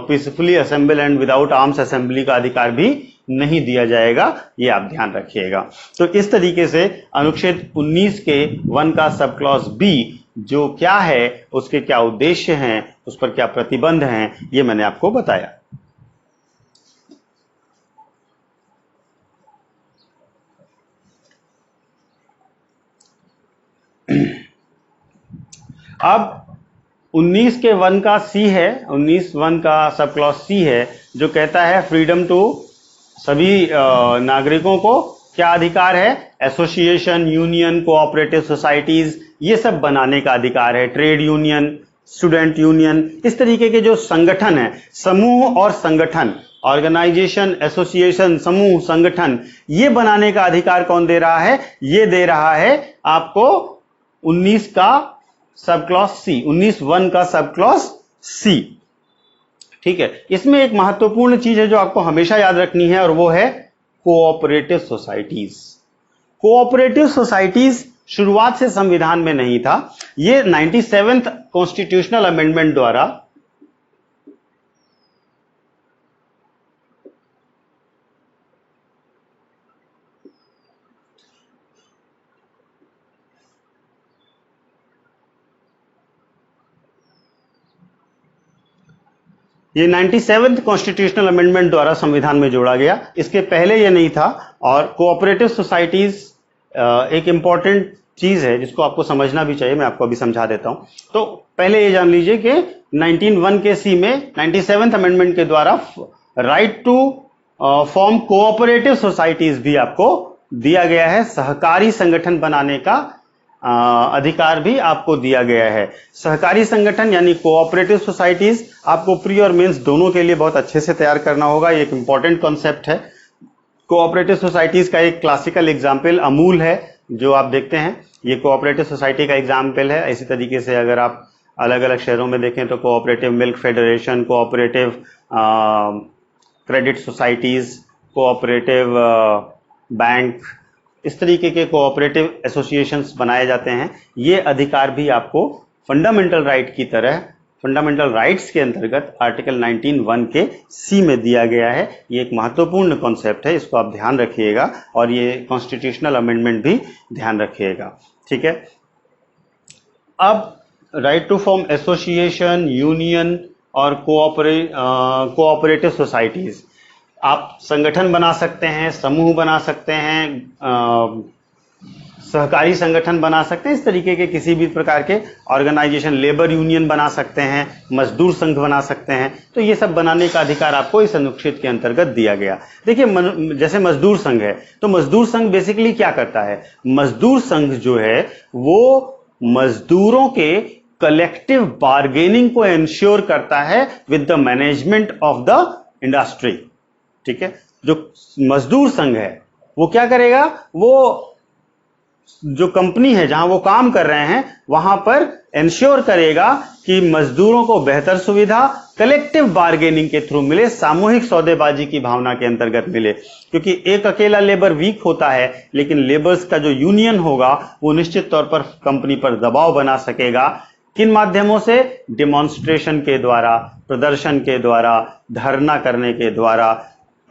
peacefully assemble and without arms assembly का अधिकार भी नहीं दिया जाएगा, ये आप ध्यान रखिएगा। तो इस तरीके से अनुच्छेद 19 के 1 का सब क्लॉज बी जो क्या है, उसके क्या उद्देश्य हैं, उस पर क्या प्रतिबंध हैं, ये मैंने आपको बताया। अब 19 के 1 का सी है, 19(1) का सब क्लॉज सी है, जो कहता है फ्रीडम टू, सभी नागरिकों को क्या अधिकार है, एसोसिएशन, यूनियन, कोऑपरेटिव सोसाइटीज, ये सब बनाने का अधिकार है। ट्रेड यूनियन, स्टूडेंट यूनियन, इस तरीके के जो संगठन है, समूह और संगठन, ऑर्गेनाइजेशन, एसोसिएशन, समूह, संगठन, ये बनाने का अधिकार कौन दे रहा है? ये दे रहा है आपको 19 का सब क्लॉज सी, 19(1) का सब क्लॉज सी। ठीक है, इसमें एक महत्वपूर्ण चीज है जो आपको हमेशा याद रखनी है, और वो है कोऑपरेटिव सोसाइटीज। कोऑपरेटिव सोसाइटीज शुरुआत से संविधान में नहीं था, ये 97th कॉन्स्टिट्यूशनल अमेंडमेंट द्वारा ये 97th कॉन्स्टिट्यूशनल अमेंडमेंट द्वारा संविधान में जोड़ा गया। इसके पहले ये नहीं था। और कोऑपरेटिव सोसाइटीज एक इंपॉर्टेंट चीज है जिसको आपको समझना भी चाहिए, मैं आपको अभी समझा देता हूं। तो पहले ये जान लीजिए कि 19(1) के सी में 97th अमेंडमेंट के द्वारा right to form cooperative societies भी आपको दिया गया है। सहकारी संगठन बनाने का अधिकार भी आपको दिया गया है। सहकारी संगठन यानी कोऑपरेटिव सोसाइटीज आपको प्री और मेंस दोनों के लिए बहुत अच्छे से तैयार करना होगा, ये एक इंपॉर्टेंट कॉन्सेप्ट है। कोऑपरेटिव सोसाइटीज का एक क्लासिकल एग्जाम्पल अमूल है, जो आप देखते हैं, ये कोऑपरेटिव सोसाइटी का एग्जाम्पल है। इसी तरीके से अगर आप अलग अलग शहरों में देखें तो cooperative milk federation, cooperative credit societies, cooperative bank, इस तरीके के कोऑपरेटिव एसोसिएशंस बनाए जाते हैं। ये अधिकार भी आपको फंडामेंटल राइट की तरह फंडामेंटल राइट्स के अंतर्गत आर्टिकल 19(1) के सी में दिया गया है। ये एक महत्वपूर्ण कॉन्सेप्ट है, इसको आप ध्यान रखिएगा, और ये कॉन्स्टिट्यूशनल अमेंडमेंट भी ध्यान रखिएगा। ठीक है, अब right to form association, union और कोऑपरेटिव सोसाइटीज, आप संगठन बना सकते हैं, समूह बना सकते हैं, सहकारी संगठन बना सकते हैं, इस तरीके के किसी भी प्रकार के ऑर्गेनाइजेशन, लेबर यूनियन बना सकते हैं, मजदूर संघ बना सकते हैं। तो ये सब बनाने का अधिकार आपको इस अनुच्छेद के अंतर्गत दिया गया। देखिए, जैसे मजदूर संघ है, तो मजदूर संघ बेसिकली क्या करता है? मजदूर संघ जो है वो मजदूरों के कलेक्टिव बार्गेनिंग को एंश्योर करता है with the management of the industry. ठीक है, जो मजदूर संघ है वो क्या करेगा? वो जो कंपनी है जहां वो काम कर रहे हैं वहां पर इंश्योर करेगा कि मजदूरों को बेहतर सुविधा कलेक्टिव बार्गेनिंग के थ्रू मिले, सामूहिक सौदेबाजी की भावना के अंतर्गत मिले। क्योंकि एक अकेला लेबर वीक होता है, लेकिन लेबर्स का जो यूनियन होगा वो निश्चित तौर पर कंपनी पर दबाव बना सकेगा। किन माध्यमों से? डिमॉन्स्ट्रेशन के द्वारा, प्रदर्शन के द्वारा, धरना करने के द्वारा,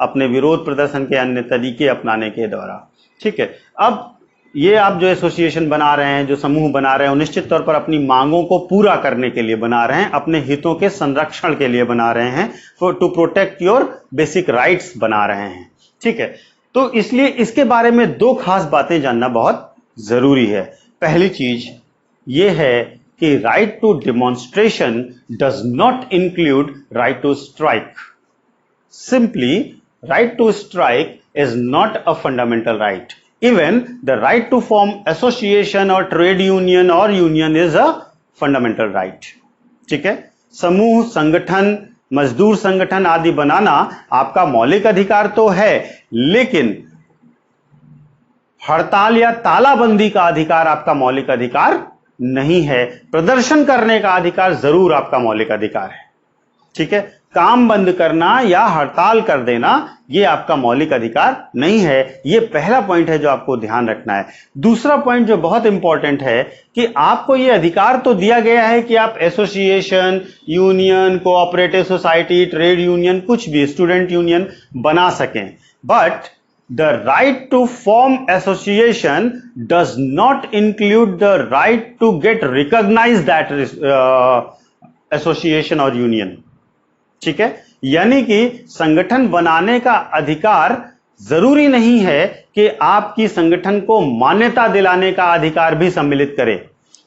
अपने विरोध प्रदर्शन के अन्य तरीके अपनाने के द्वारा। ठीक है, अब ये आप जो एसोसिएशन बना रहे हैं, जो समूह बना रहे हैं, वो निश्चित तौर पर अपनी मांगों को पूरा करने के लिए बना रहे हैं, अपने हितों के संरक्षण के लिए बना रहे हैं, to protect your basic rights बना रहे हैं। ठीक है, तो इसलिए इसके बारे में दो खास बातें जानना बहुत जरूरी है। पहली चीज ये है कि right to demonstration does not include right to strike. Simply, right to strike is not a fundamental right. Even the right to form association or trade union or union is a fundamental right. ठीक है, समूह, संगठन, मजदूर संगठन आदि बनाना आपका मौलिक अधिकार तो है, लेकिन हड़ताल या तालाबंदी का अधिकार आपका मौलिक अधिकार नहीं है। प्रदर्शन करने का अधिकार जरूर आपका मौलिक अधिकार है। ठीक है, काम बंद करना या हड़ताल कर देना ये आपका मौलिक अधिकार नहीं है। ये पहला पॉइंट है जो आपको ध्यान रखना है। दूसरा पॉइंट जो बहुत इंपॉर्टेंट है कि आपको ये अधिकार तो दिया गया है कि आप association, union, cooperative society, trade union, कुछ भी, स्टूडेंट यूनियन बना सकें, but the right to form association does not include the right to get recognized that association or union. ठीक है, यानी कि संगठन बनाने का अधिकार जरूरी नहीं है कि आपकी संगठन को मान्यता दिलाने का अधिकार भी सम्मिलित करे।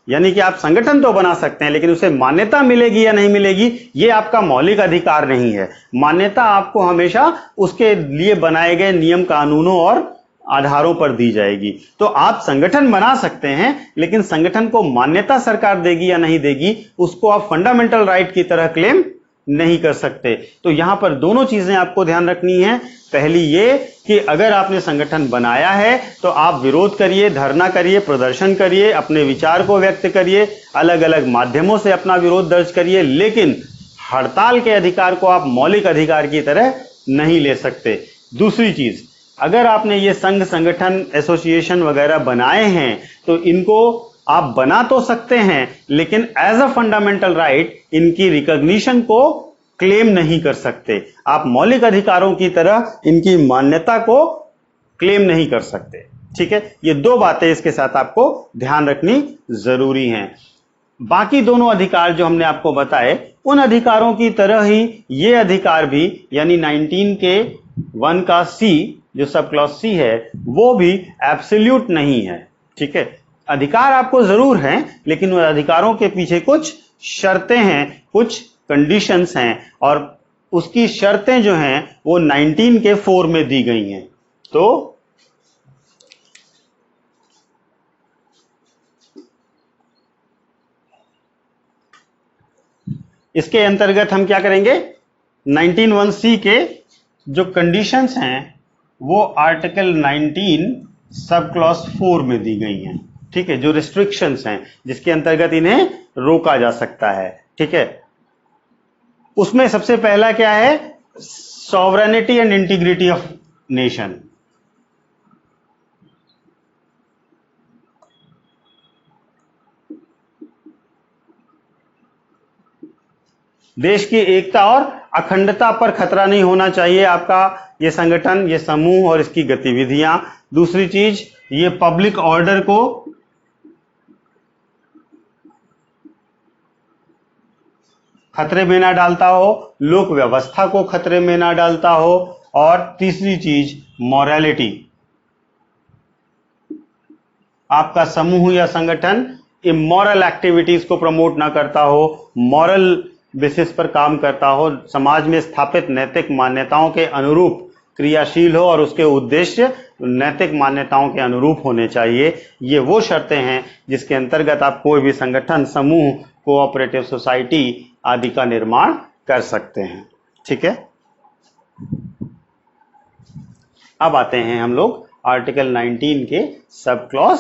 यानी कि आप संगठन तो बना सकते हैं, लेकिन उसे मान्यता मिलेगी या नहीं मिलेगी ये आपका मौलिक अधिकार नहीं है। मान्यता आपको हमेशा उसके लिए बनाए गए नियम, कानूनों और आधारों पर दी जाएगी। तो आप संगठन बना सकते हैं, लेकिन संगठन को मान्यता सरकार देगी या नहीं देगी उसको आप फंडामेंटल राइट की तरह क्लेम नहीं कर सकते। तो यहां पर दोनों चीजें आपको ध्यान रखनी है। पहली ये कि अगर आपने संगठन बनाया है तो आप विरोध करिए, धरना करिए, प्रदर्शन करिए, अपने विचार को व्यक्त करिए, अलग अलग माध्यमों से अपना विरोध दर्ज करिए, लेकिन हड़ताल के अधिकार को आप मौलिक अधिकार की तरह नहीं ले सकते। दूसरी चीज, अगर आपने ये संघ, संगठन, एसोसिएशन वगैरह बनाए हैं तो इनको आप बना तो सकते हैं, लेकिन एज अ फंडामेंटल राइट इनकी रिकॉग्निशन को क्लेम नहीं कर सकते। आप मौलिक अधिकारों की तरह इनकी मान्यता को क्लेम नहीं कर सकते। ठीक है, ये दो बातें इसके साथ आपको ध्यान रखनी जरूरी हैं। बाकी दोनों अधिकार जो हमने आपको बताए, उन अधिकारों की तरह ही ये अधिकार भी, यानी 19 के 1 का सी, जो सब क्लॉज सी है, वो भी एब्सोल्यूट नहीं है। ठीक है, अधिकार आपको जरूर हैं, लेकिन उन अधिकारों के पीछे कुछ शर्तें हैं, कुछ कंडीशंस हैं, और उसकी शर्तें जो हैं वो 19 के 4 में दी गई हैं। तो इसके अंतर्गत हम क्या करेंगे, 19(1)(c) के जो कंडीशंस हैं वो आर्टिकल 19 सब क्लॉज 4 में दी गई हैं। ठीक है, जो रिस्ट्रिक्शंस हैं जिसके अंतर्गत इन्हें रोका जा सकता है। ठीक है, उसमें सबसे पहला क्या है, sovereignty and integrity of nation. देश की एकता और अखंडता पर खतरा नहीं होना चाहिए आपका ये संगठन, ये समूह और इसकी गतिविधियां। दूसरी चीज, ये पब्लिक ऑर्डर को खतरे में ना डालता हो, लोक व्यवस्था को खतरे में ना डालता हो। और तीसरी चीज, मॉरलिटी, आपका समूह या संगठन इमोरल एक्टिविटीज को प्रमोट ना करता हो, मॉरल बेसिस पर काम करता हो, समाज में स्थापित नैतिक मान्यताओं के अनुरूप क्रियाशील हो और उसके उद्देश्य नैतिक मान्यताओं के अनुरूप होने चाहिए। ये वो शर्तें हैं जिसके अंतर्गत आप कोई भी संगठन, समूह, कोऑपरेटिव सोसाइटी आदि का निर्माण कर सकते हैं। ठीक है, अब आते हैं हम लोग आर्टिकल 19 के सब क्लॉज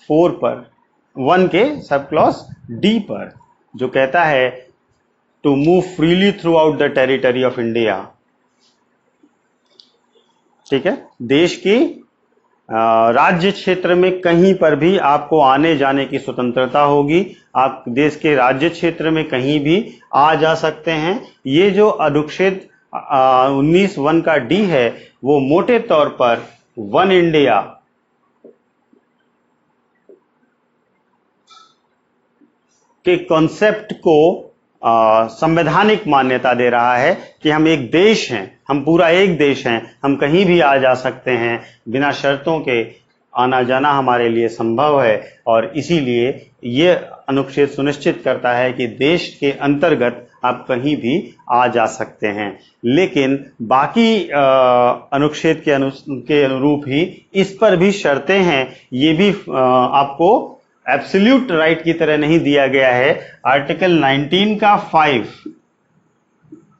4 पर 1 के सब क्लॉज डी पर जो कहता है to move freely throughout the territory of India. ठीक है, देश की राज्य क्षेत्र में कहीं पर भी आपको आने जाने की स्वतंत्रता होगी। आप देश के राज्य क्षेत्र में कहीं भी आ जा सकते हैं। ये जो अनुच्छेद 19(1) का डी है वो मोटे तौर पर वन इंडिया के कॉन्सेप्ट को संवैधानिक मान्यता दे रहा है कि हम एक देश हैं, हम पूरा एक देश हैं, हम कहीं भी आ जा सकते हैं, बिना शर्तों के आना जाना हमारे लिए संभव है। और इसीलिए ये अनुच्छेद सुनिश्चित करता है कि देश के अंतर्गत आप कहीं भी आ जा सकते हैं। लेकिन बाकी अनुच्छेद के अनुरूप ही इस पर भी शर्तें हैं। ये भी आपको एब्सोल्यूट राइट की तरह नहीं दिया गया है। आर्टिकल 19 का 5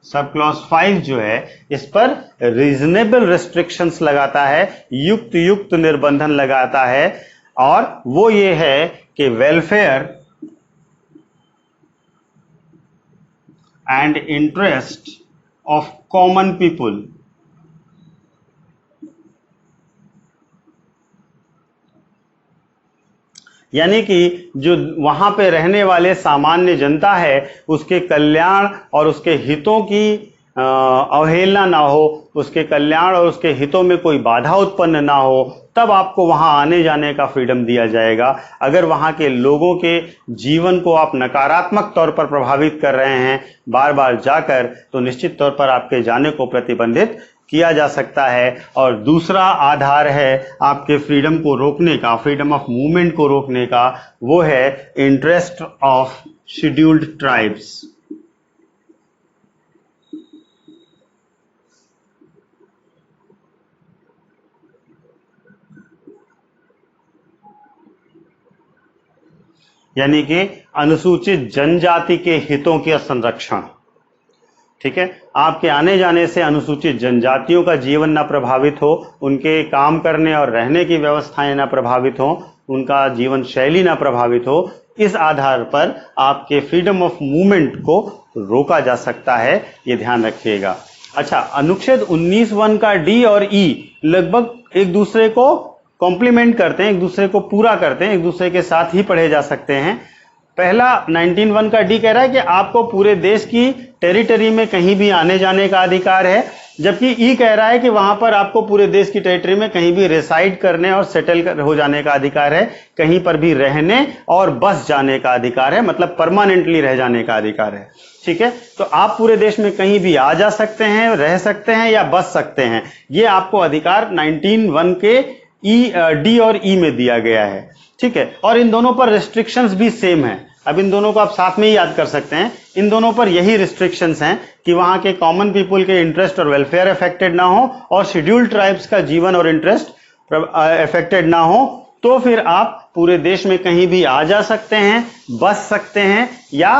सब क्लॉज 5 जो है इस पर रीजनेबल रेस्ट्रिक्शंस लगाता है, युक्त निर्बंधन लगाता है, और वो ये है कि welfare and interest of common people यानी कि जो वहां पे रहने वाले सामान्य जनता है उसके कल्याण और उसके हितों की अवहेलना ना हो, उसके कल्याण और उसके हितों में कोई बाधा उत्पन्न ना हो, तब आपको वहां आने जाने का फ्रीडम दिया जाएगा। अगर वहां के लोगों के जीवन को आप नकारात्मक तौर पर प्रभावित कर रहे हैं बार बार जाकर, तो निश्चित तौर पर आपके जाने को प्रतिबंधित किया जा सकता है। और दूसरा आधार है आपके फ्रीडम को रोकने का, फ्रीडम ऑफ मूवमेंट को रोकने का, वो है इंटरेस्ट ऑफ शेड्यूल्ड ट्राइब्स। यानी कि अनुसूचित जनजाति के हितों के संरक्षण। ठीक है, आपके आने जाने से अनुसूचित जनजातियों का जीवन ना प्रभावित हो, उनके काम करने और रहने की व्यवस्थाएं ना प्रभावित हो, उनका जीवन शैली ना प्रभावित हो। इस आधार पर आपके फ्रीडम ऑफ मूवमेंट को रोका जा सकता है, ये ध्यान रखिएगा। अच्छा, अनुच्छेद 19(1) का डी और ई लगभग एक दूसरे को कॉम्प्लीमेंट करते हैं, एक दूसरे को पूरा करते हैं, एक दूसरे के साथ ही पढ़े जा सकते हैं। पहला 19(1) का डी कह रहा है कि आपको पूरे देश की टेरिटरी में कहीं भी आने जाने का अधिकार है, जबकि ई कह रहा है कि वहां पर आपको पूरे देश की टेरिटरी में कहीं भी रिसाइड करने और सेटल हो जाने का अधिकार है, कहीं पर भी रहने और बस जाने का अधिकार है, मतलब परमानेंटली रह जाने का अधिकार है। ठीक है, तो आप पूरे देश में कहीं भी आ जा सकते हैं, रह सकते हैं या बस सकते हैं। ये आपको अधिकार 19(1) के डी और ई में दिया गया है। ठीक है, और इन दोनों पर रिस्ट्रिक्शंस भी सेम है। अब इन दोनों को आप साथ में ही याद कर सकते हैं। इन दोनों पर यही रिस्ट्रिक्शंस हैं कि वहां के कॉमन पीपल के इंटरेस्ट और वेलफेयर अफेक्टेड ना हो और शेड्यूल्ड ट्राइब्स का जीवन और इंटरेस्ट अफेक्टेड ना हो, तो फिर आप पूरे देश में कहीं भी आ जा सकते हैं, बस सकते हैं या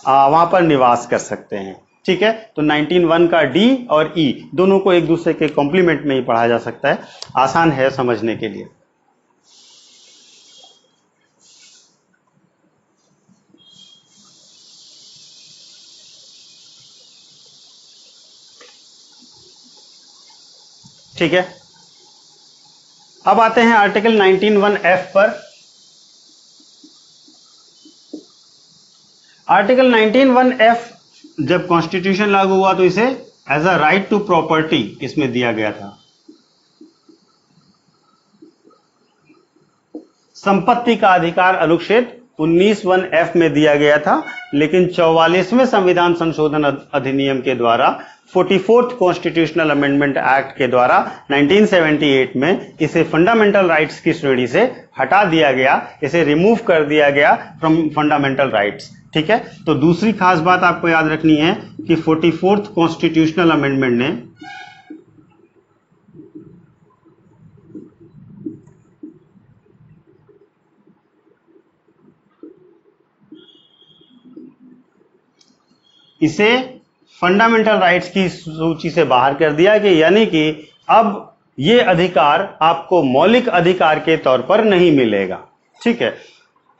वहां पर निवास कर सकते हैं। ठीक है, तो 19(1) का डी और ई दोनों को एक दूसरे के कॉम्प्लीमेंट में ही पढ़ा जा सकता है, आसान है समझने के लिए। ठीक है, अब आते हैं आर्टिकल 19(1)(f) पर। आर्टिकल 19(1)(f) जब कॉन्स्टिट्यूशन लागू हुआ तो इसे as a right to property इसमें दिया गया था। संपत्ति का अधिकार अनुच्छेद 19(1)(f) में दिया गया था, लेकिन 44वें संविधान संशोधन अधिनियम के द्वारा 44th कॉन्स्टिट्यूशनल अमेंडमेंट एक्ट के द्वारा 1978 में इसे फंडामेंटल राइट्स की श्रेणी से हटा दिया गया, इसे रिमूव कर दिया गया फ्रॉम फंडामेंटल राइट्स। ठीक है, तो दूसरी खास बात आपको याद रखनी है कि 44th कॉन्स्टिट्यूशनल अमेंडमेंट ने इसे फंडामेंटल राइट्स की सूची से बाहर कर दिया कि यानी कि अब ये अधिकार आपको मौलिक अधिकार के तौर पर नहीं मिलेगा। ठीक है,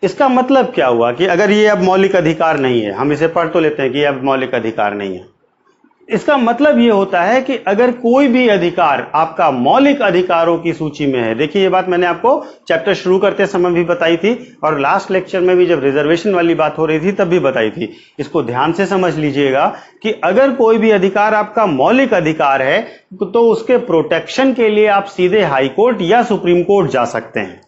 इसका मतलब क्या हुआ कि अगर ये अब मौलिक अधिकार नहीं है, हम इसे पढ़ तो लेते हैं कि ये अब मौलिक अधिकार नहीं है, इसका मतलब ये होता है कि अगर कोई भी अधिकार आपका मौलिक अधिकारों की सूची में है, देखिए ये बात मैंने आपको चैप्टर शुरू करते समय भी बताई थी और लास्ट लेक्चर में भी जब रिजर्वेशन वाली बात हो रही थी तब भी बताई थी, इसको ध्यान से समझ लीजिएगा कि अगर कोई भी अधिकार आपका मौलिक अधिकार है तो उसके प्रोटेक्शन के लिए आप सीधे हाई कोर्ट या सुप्रीम कोर्ट जा सकते हैं।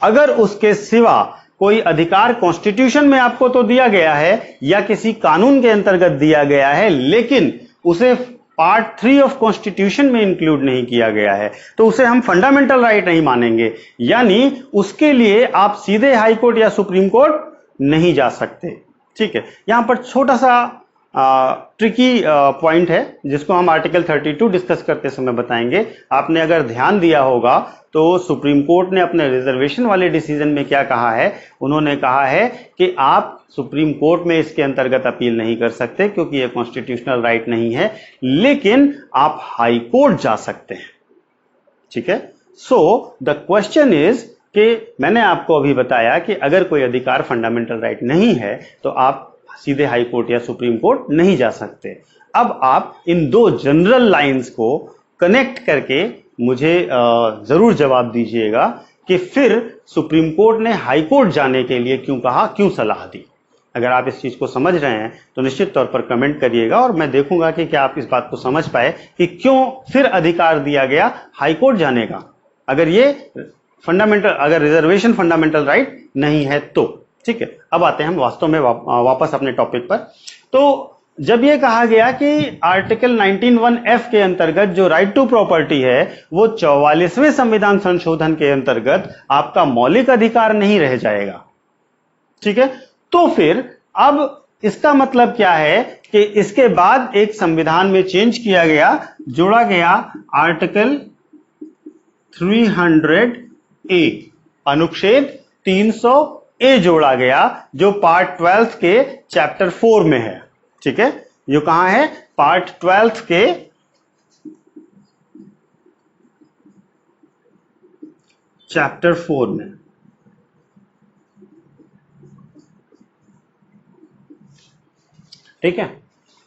अगर उसके सिवा कोई अधिकार कॉन्स्टिट्यूशन में आपको तो दिया गया है या किसी कानून के अंतर्गत दिया गया है लेकिन उसे पार्ट 3 ऑफ कॉन्स्टिट्यूशन में इंक्लूड नहीं किया गया है तो उसे हम फंडामेंटल राइट नहीं मानेंगे, यानी उसके लिए आप सीधे हाई कोर्ट या सुप्रीम कोर्ट नहीं जा सकते। ठीक है, यहां पर छोटा सा ट्रिकी पॉइंट है जिसको हम आर्टिकल 32 डिस्कस करते समय बताएंगे। आपने अगर ध्यान दिया होगा तो सुप्रीम कोर्ट ने अपने रिजर्वेशन वाले डिसीजन में क्या कहा है, उन्होंने कहा है कि आप सुप्रीम कोर्ट में इसके अंतर्गत अपील नहीं कर सकते क्योंकि यह कॉन्स्टिट्यूशनल राइट नहीं है, लेकिन आप हाई कोर्ट जा सकते हैं। ठीक है, सो द क्वेश्चन इज कि मैंने आपको अभी बताया कि अगर कोई अधिकार फंडामेंटल राइट नहीं है तो आप सीधे हाई कोर्ट या सुप्रीम कोर्ट नहीं जा सकते। अब आप इन दो जनरल लाइंस को कनेक्ट करके मुझे जरूर जवाब दीजिएगा कि फिर सुप्रीम कोर्ट ने हाई कोर्ट जाने के लिए क्यों कहा, क्यों सलाह दी। अगर आप इस चीज को समझ रहे हैं तो निश्चित तौर पर कमेंट करिएगा और मैं देखूंगा कि क्या आप इस बात को समझ पाए कि क्यों फिर अधिकार दिया गया हाई कोर्ट जाने का, अगर ये फंडामेंटल, अगर रिजर्वेशन फंडामेंटल राइट नहीं है तो। ठीक है, अब आते हैं हम वास्तव में वापस अपने टॉपिक पर। तो जब यह कहा गया कि आर्टिकल 19(1)(f) के अंतर्गत जो राइट टू प्रॉपर्टी है वो 44वें संविधान संशोधन के अंतर्गत आपका मौलिक अधिकार नहीं रह जाएगा। ठीक है, तो फिर अब इसका मतलब क्या है कि इसके बाद एक संविधान में चेंज किया गया, जोड़ा गया आर्टिकल 300A, अनुच्छेद 300A जोड़ा गया जो पार्ट 12 के चैप्टर 4 में है। ठीक है, ये कहां है, पार्ट 12 के चैप्टर 4 में। ठीक है,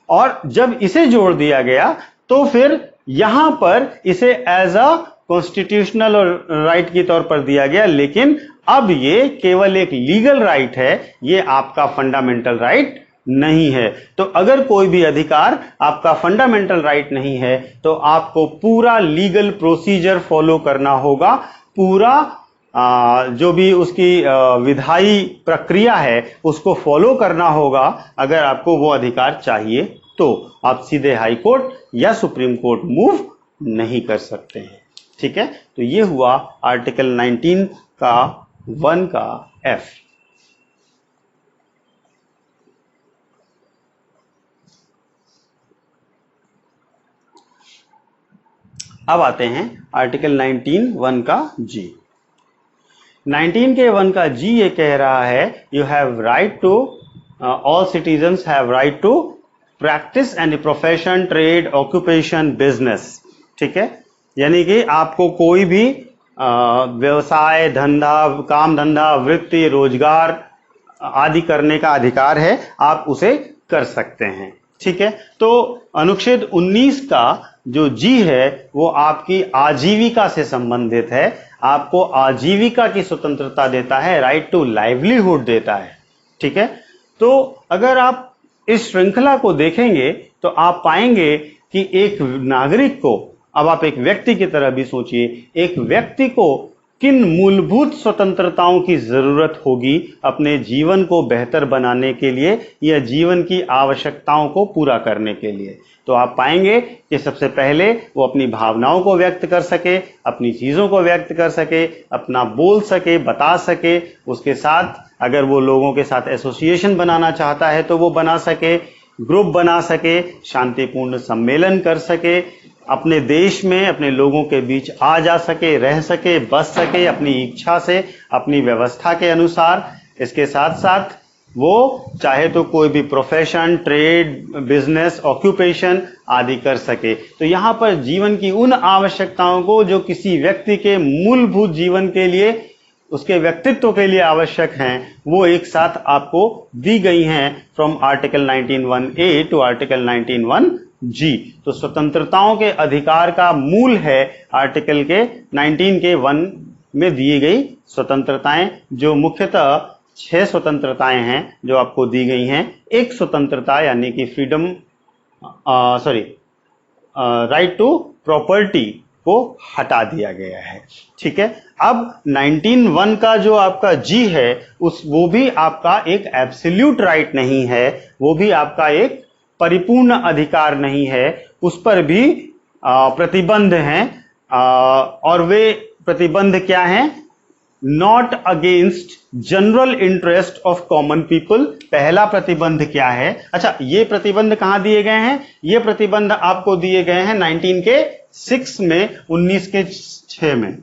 और जब इसे जोड़ दिया गया तो फिर यहां पर इसे एज अ कॉन्स्टिट्यूशनल राइट के तौर पर दिया गया, लेकिन अब ये केवल एक लीगल राइट है, ये आपका फंडामेंटल राइट नहीं है। तो अगर कोई भी अधिकार आपका फंडामेंटल राइट नहीं है तो आपको पूरा लीगल प्रोसीजर फॉलो करना होगा, पूरा जो भी उसकी विधायी प्रक्रिया है उसको फॉलो करना होगा अगर आपको वो अधिकार चाहिए तो। आप सीधे हाई कोर्ट या सुप्रीम कोर्ट मूव नहीं कर सकते हैं। ठीक है, तो ये हुआ आर्टिकल 19 का 1 का F। अब आते हैं आर्टिकल 19(1) का G। 19 के 1 का G ये कह रहा है you have right to, all citizens have right to practise any profession, trade, occupation, business. ठीक है, यानी कि आपको कोई भी व्यवसाय, धंधा, काम धंधा, वृत्ति, रोजगार आदि करने का अधिकार है, आप उसे कर सकते हैं। ठीक है, तो अनुच्छेद 19 का जो जी है वो आपकी आजीविका से संबंधित है, आपको आजीविका की स्वतंत्रता देता है, राइट टू लाइवलीहुड देता है। ठीक है, तो अगर आप इस श्रृंखला को देखेंगे तो आप पाएंगे कि एक नागरिक को, अब आप एक व्यक्ति की तरह भी सोचिए, एक व्यक्ति को किन मूलभूत स्वतंत्रताओं की जरूरत होगी अपने जीवन को बेहतर बनाने के लिए या जीवन की आवश्यकताओं को पूरा करने के लिए। तो आप पाएंगे कि सबसे पहले वो अपनी भावनाओं को व्यक्त कर सके, अपनी चीजों को व्यक्त कर सके, अपना बोल सके, बता सके, उसके साथ अगर वो लोगों के साथ एसोसिएशन बनाना चाहता है तो वो बना सके, ग्रुप बना सके, शांतिपूर्ण सम्मेलन कर सके, अपने देश में अपने लोगों के बीच आ जा सके, रह सके, बस सके अपनी इच्छा से, अपनी व्यवस्था के अनुसार। इसके साथ साथ वो चाहे तो कोई भी प्रोफेशन, ट्रेड, बिजनेस, ऑक्यूपेशन आदि कर सके। तो यहाँ पर जीवन की उन आवश्यकताओं को जो किसी व्यक्ति के मूलभूत जीवन के लिए उसके व्यक्तित्व के लिए आवश्यक हैं, वो एक साथ आपको दी गई हैं from article 19(1)(a) to article 19(1)(g). तो स्वतंत्रताओं के अधिकार का मूल है आर्टिकल के 19 के 1 में दी गई स्वतंत्रताएं, जो मुख्यतः 6 स्वतंत्रताएं हैं जो आपको दी गई हैं। एक स्वतंत्रता यानी कि फ्रीडम राइट टू प्रॉपर्टी को हटा दिया गया है। ठीक है, अब 19(1) का जो आपका जी है वो भी आपका एक एब्सोल्यूट राइट नहीं है, वो भी आपका एक परिपूर्ण अधिकार नहीं है, उस पर भी प्रतिबंध हैं। और वे प्रतिबंध क्या हैं? Not against general interest of common people. पहला प्रतिबंध क्या है? अच्छा, ये प्रतिबंध कहां दिए गए हैं? ये प्रतिबंध आपको दिए गए हैं 19 के 6 में, 19 के 6 में।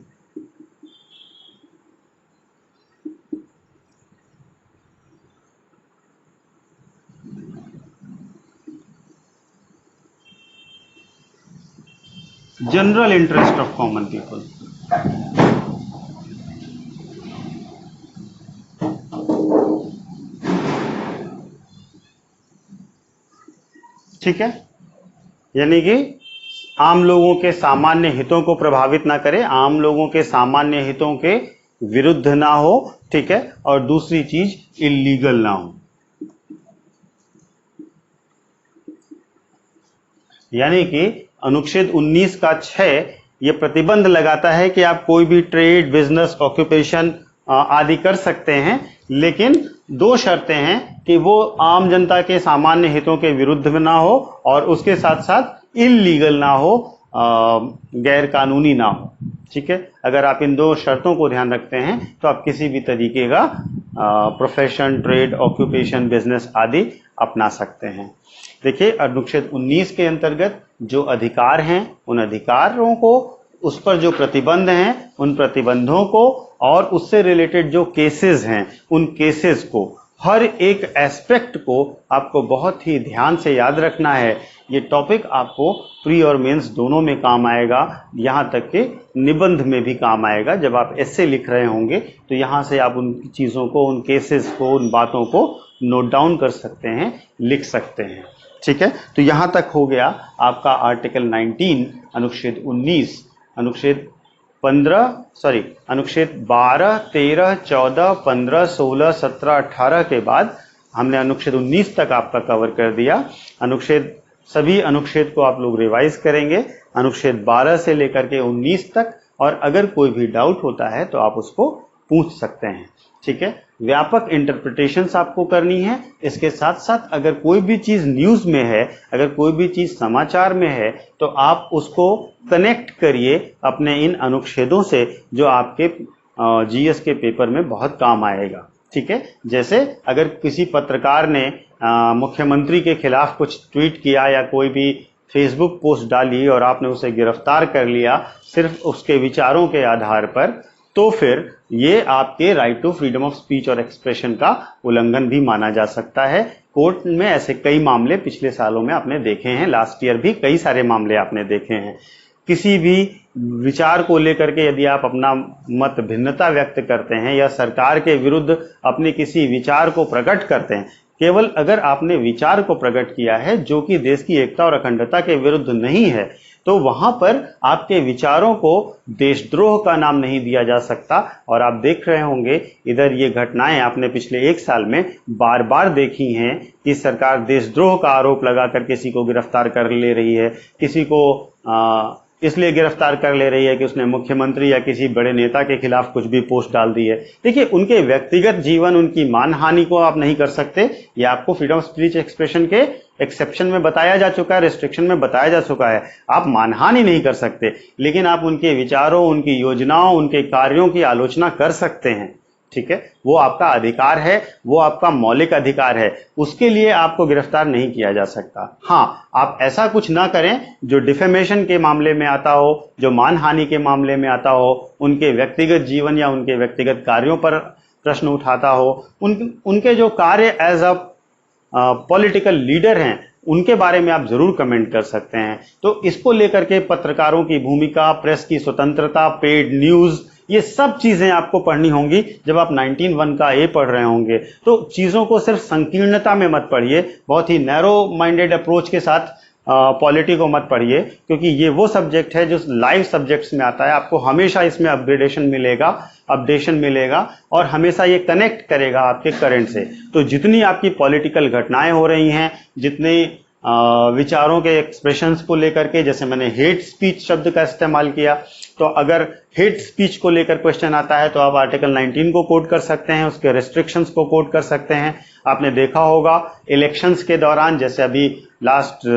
General interest of common people. ठीक है, यानी कि आम लोगों के सामान्य हितों को प्रभावित ना करे, आम लोगों के सामान्य हितों के विरुद्ध ना हो। ठीक है, और दूसरी चीज इल्लीगल ना हो। यानी कि अनुच्छेद 19 का 6 ये प्रतिबंध लगाता है कि आप कोई भी ट्रेड, बिजनेस, ऑक्यूपेशन आदि कर सकते हैं, लेकिन 2 शर्तें हैं कि वो आम जनता के सामान्य हितों के विरुद्ध में ना हो और उसके साथ साथ इल्लीगल ना हो, गैर कानूनी ना हो। ठीक है, अगर आप इन 2 शर्तों को ध्यान रखते हैं तो आप किसी भी तरीके का प्रोफेशन, ट्रेड, ऑक्यूपेशन, बिजनेस आदि अपना सकते हैं। देखिए, अनुच्छेद 19 के अंतर्गत जो अधिकार हैं, उन अधिकारों को, उस पर जो प्रतिबंध हैं, उन प्रतिबंधों को, और उससे रिलेटेड जो केसेस हैं, उन केसेस को, हर एक एस्पेक्ट को आपको बहुत ही ध्यान से याद रखना है। ये टॉपिक आपको प्री और मेंस दोनों में काम आएगा, यहाँ तक कि निबंध में भी काम आएगा। जब आप एस्से लिख रहे होंगे तो यहाँ से आप उन चीज़ों को, उन केसेस को, उन बातों को नोट डाउन कर सकते हैं, लिख सकते हैं। ठीक है, तो यहाँ तक हो गया आपका आर्टिकल 19, अनुच्छेद 19, अनुच्छेद 12, 13, 14, 15, 16, 17, 18 के बाद हमने अनुच्छेद 19 तक आपका कवर कर दिया। सभी अनुच्छेद को आप लोग रिवाइज करेंगे, अनुच्छेद 12 से लेकर के 19 तक, और अगर कोई भी डाउट होता है तो आप उसको पूछ सकते हैं। ठीक है, व्यापक इंटरप्रिटेशंस आपको करनी है। इसके साथ साथ अगर कोई भी चीज न्यूज में है, अगर कोई भी चीज समाचार में है, तो आप उसको कनेक्ट करिए अपने इन अनुच्छेदों से, जो आपके जीएस के पेपर में बहुत काम आएगा। ठीक है, जैसे अगर किसी पत्रकार ने मुख्यमंत्री के खिलाफ कुछ ट्वीट किया या कोई भी फेसबुक पोस्ट डाली और आपने उसे गिरफ्तार कर लिया सिर्फ उसके विचारों के आधार पर, तो फिर ये आपके right to freedom of speech और एक्सप्रेशन का उल्लंघन भी माना जा सकता है। कोर्ट में ऐसे कई मामले पिछले सालों में आपने देखे हैं, लास्ट ईयर भी कई सारे मामले आपने देखे हैं। किसी भी विचार को लेकर के यदि आप अपना मत भिन्नता व्यक्त करते हैं या सरकार के विरुद्ध अपने किसी विचार को प्रकट करते हैं, केवल अगर आपने विचार को प्रकट किया है जो कि देश की एकता और अखंडता के विरुद्ध नहीं है, तो वहां पर आपके विचारों को देशद्रोह का नाम नहीं दिया जा सकता। और आप देख रहे होंगे इधर ये घटनाएं आपने पिछले 1 साल में बार बार देखी हैं कि सरकार देशद्रोह का आरोप लगाकर किसी को गिरफ्तार कर ले रही है, किसी को इसलिए गिरफ्तार कर ले रही है कि उसने मुख्यमंत्री या किसी बड़े नेता के खिलाफ कुछ भी पोस्ट डाल दी है। देखिए, उनके व्यक्तिगत जीवन, उनकी मानहानि को आप नहीं कर सकते। ये आपको फ्रीडम ऑफ स्पीच एक्सप्रेशन के एक्सेप्शन में बताया जा चुका है, रिस्ट्रिक्शन में बताया जा चुका है। आप मानहानि नहीं कर सकते, लेकिन आप उनके विचारों, उनकी योजनाओं, उनके कार्यों की आलोचना कर सकते हैं। ठीक है, वो आपका अधिकार है, वो आपका मौलिक अधिकार है, उसके लिए आपको गिरफ्तार नहीं किया जा सकता। हाँ, आप ऐसा कुछ ना करें जो डिफेमेशन के मामले में आता हो, जो मानहानि के मामले में आता हो, उनके व्यक्तिगत जीवन या उनके व्यक्तिगत कार्यों पर प्रश्न उठाता हो, उनके जो कार्य एज अ पॉलिटिकल लीडर हैं उनके बारे में आप जरूर कमेंट कर सकते हैं। तो इसको लेकर के पत्रकारों की भूमिका, प्रेस की स्वतंत्रता, पेड न्यूज, ये सब चीजें आपको पढ़नी होंगी जब आप 19(1) का ए पढ़ रहे होंगे। तो चीजों को सिर्फ संकीर्णता में मत पढ़िए, बहुत ही नैरो माइंडेड अप्रोच के साथ पॉलिटी को मत पढ़िए, क्योंकि ये वो सब्जेक्ट है जो लाइव सब्जेक्ट्स में आता है। आपको हमेशा इसमें अपडेशन मिलेगा और हमेशा ये कनेक्ट करेगा आपके करंट से। तो जितनी आपकी पॉलिटिकल घटनाएं हो रही हैं, जितने विचारों के एक्सप्रेशंस को लेकर के, जैसे मैंने हेट स्पीच शब्द का इस्तेमाल किया, तो अगर हेट स्पीच को लेकर क्वेश्चन आता है तो आप आर्टिकल 19 को कोट कर सकते हैं, उसके रेस्ट्रिक्शंस को कोट कर सकते हैं। आपने देखा होगा इलेक्शंस के दौरान, जैसे अभी लास्ट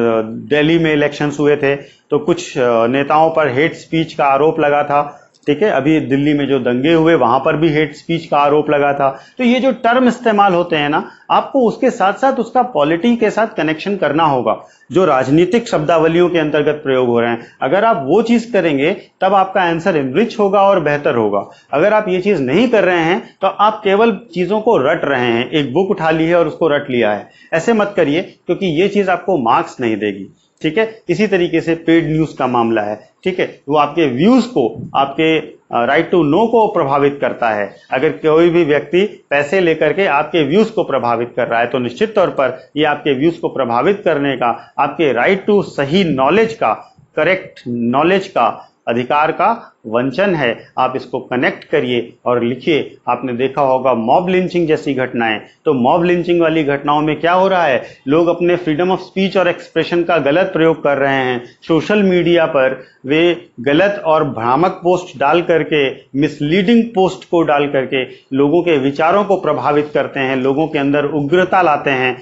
दिल्ली में इलेक्शंस हुए थे, तो कुछ नेताओं पर हेट स्पीच का आरोप लगा था। ठीक है, अभी दिल्ली में जो दंगे हुए वहां पर भी हेट स्पीच का आरोप लगा था। तो ये जो टर्म इस्तेमाल होते हैं ना, आपको उसके साथ साथ उसका पॉलिटी के साथ कनेक्शन करना होगा, जो राजनीतिक शब्दावलियों के अंतर्गत प्रयोग हो रहे हैं। अगर आप वो चीज करेंगे तब आपका आंसर इनरिच होगा और बेहतर होगा। अगर आप ये चीज नहीं कर रहे हैं तो आप केवल चीजों को रट रहे हैं, एक बुक उठा ली है और उसको रट लिया है। ऐसे मत करिए, क्योंकि ये चीज आपको मार्क्स नहीं देगी। ठीक है, इसी तरीके से पेड न्यूज का मामला है। ठीक है, वो आपके व्यूज को, आपके राइट टू नो को प्रभावित करता है। अगर कोई भी व्यक्ति पैसे लेकर के आपके व्यूज को प्रभावित कर रहा है तो निश्चित तौर पर ये आपके व्यूज को प्रभावित करने का, आपके राइट टू सही नॉलेज का, करेक्ट नॉलेज का अधिकार का वंचन है। आप इसको कनेक्ट करिए और लिखिए। आपने देखा होगा मॉब लिंचिंग जैसी घटनाएं, तो मॉब लिंचिंग वाली घटनाओं में क्या हो रहा है, लोग अपने फ्रीडम ऑफ स्पीच और एक्सप्रेशन का गलत प्रयोग कर रहे हैं। सोशल मीडिया पर वे गलत और भ्रामक पोस्ट डाल करके, मिसलीडिंग पोस्ट को डाल करके लोगों के विचारों को प्रभावित करते हैं, लोगों के अंदर उग्रता लाते हैं,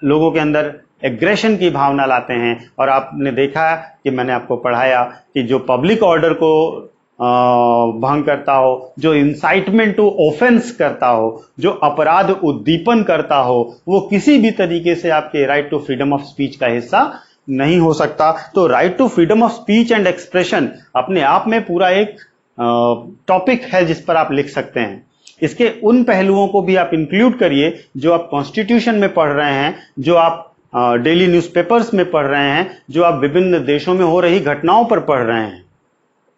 लोगों के अंदर एग्रेशन की भावना लाते हैं। और आपने देखा कि मैंने आपको पढ़ाया कि जो पब्लिक ऑर्डर को भंग करता हो, जो इंसाइटमेंट टू ऑफेंस करता हो, जो अपराध उद्दीपन करता हो, वो किसी भी तरीके से आपके right to freedom of speech का हिस्सा नहीं हो सकता। तो right to freedom of speech and expression अपने आप में पूरा एक टॉपिक है जिस पर आप लिख सकते हैं। इसके उन पहलुओं को भी आप इंक्लूड करिए जो आप कॉन्स्टिट्यूशन में पढ़ रहे हैं, जो आप डेली न्यूज़पेपर्स में पढ़ रहे हैं, जो आप विभिन्न देशों में हो रही घटनाओं पर पढ़ रहे हैं।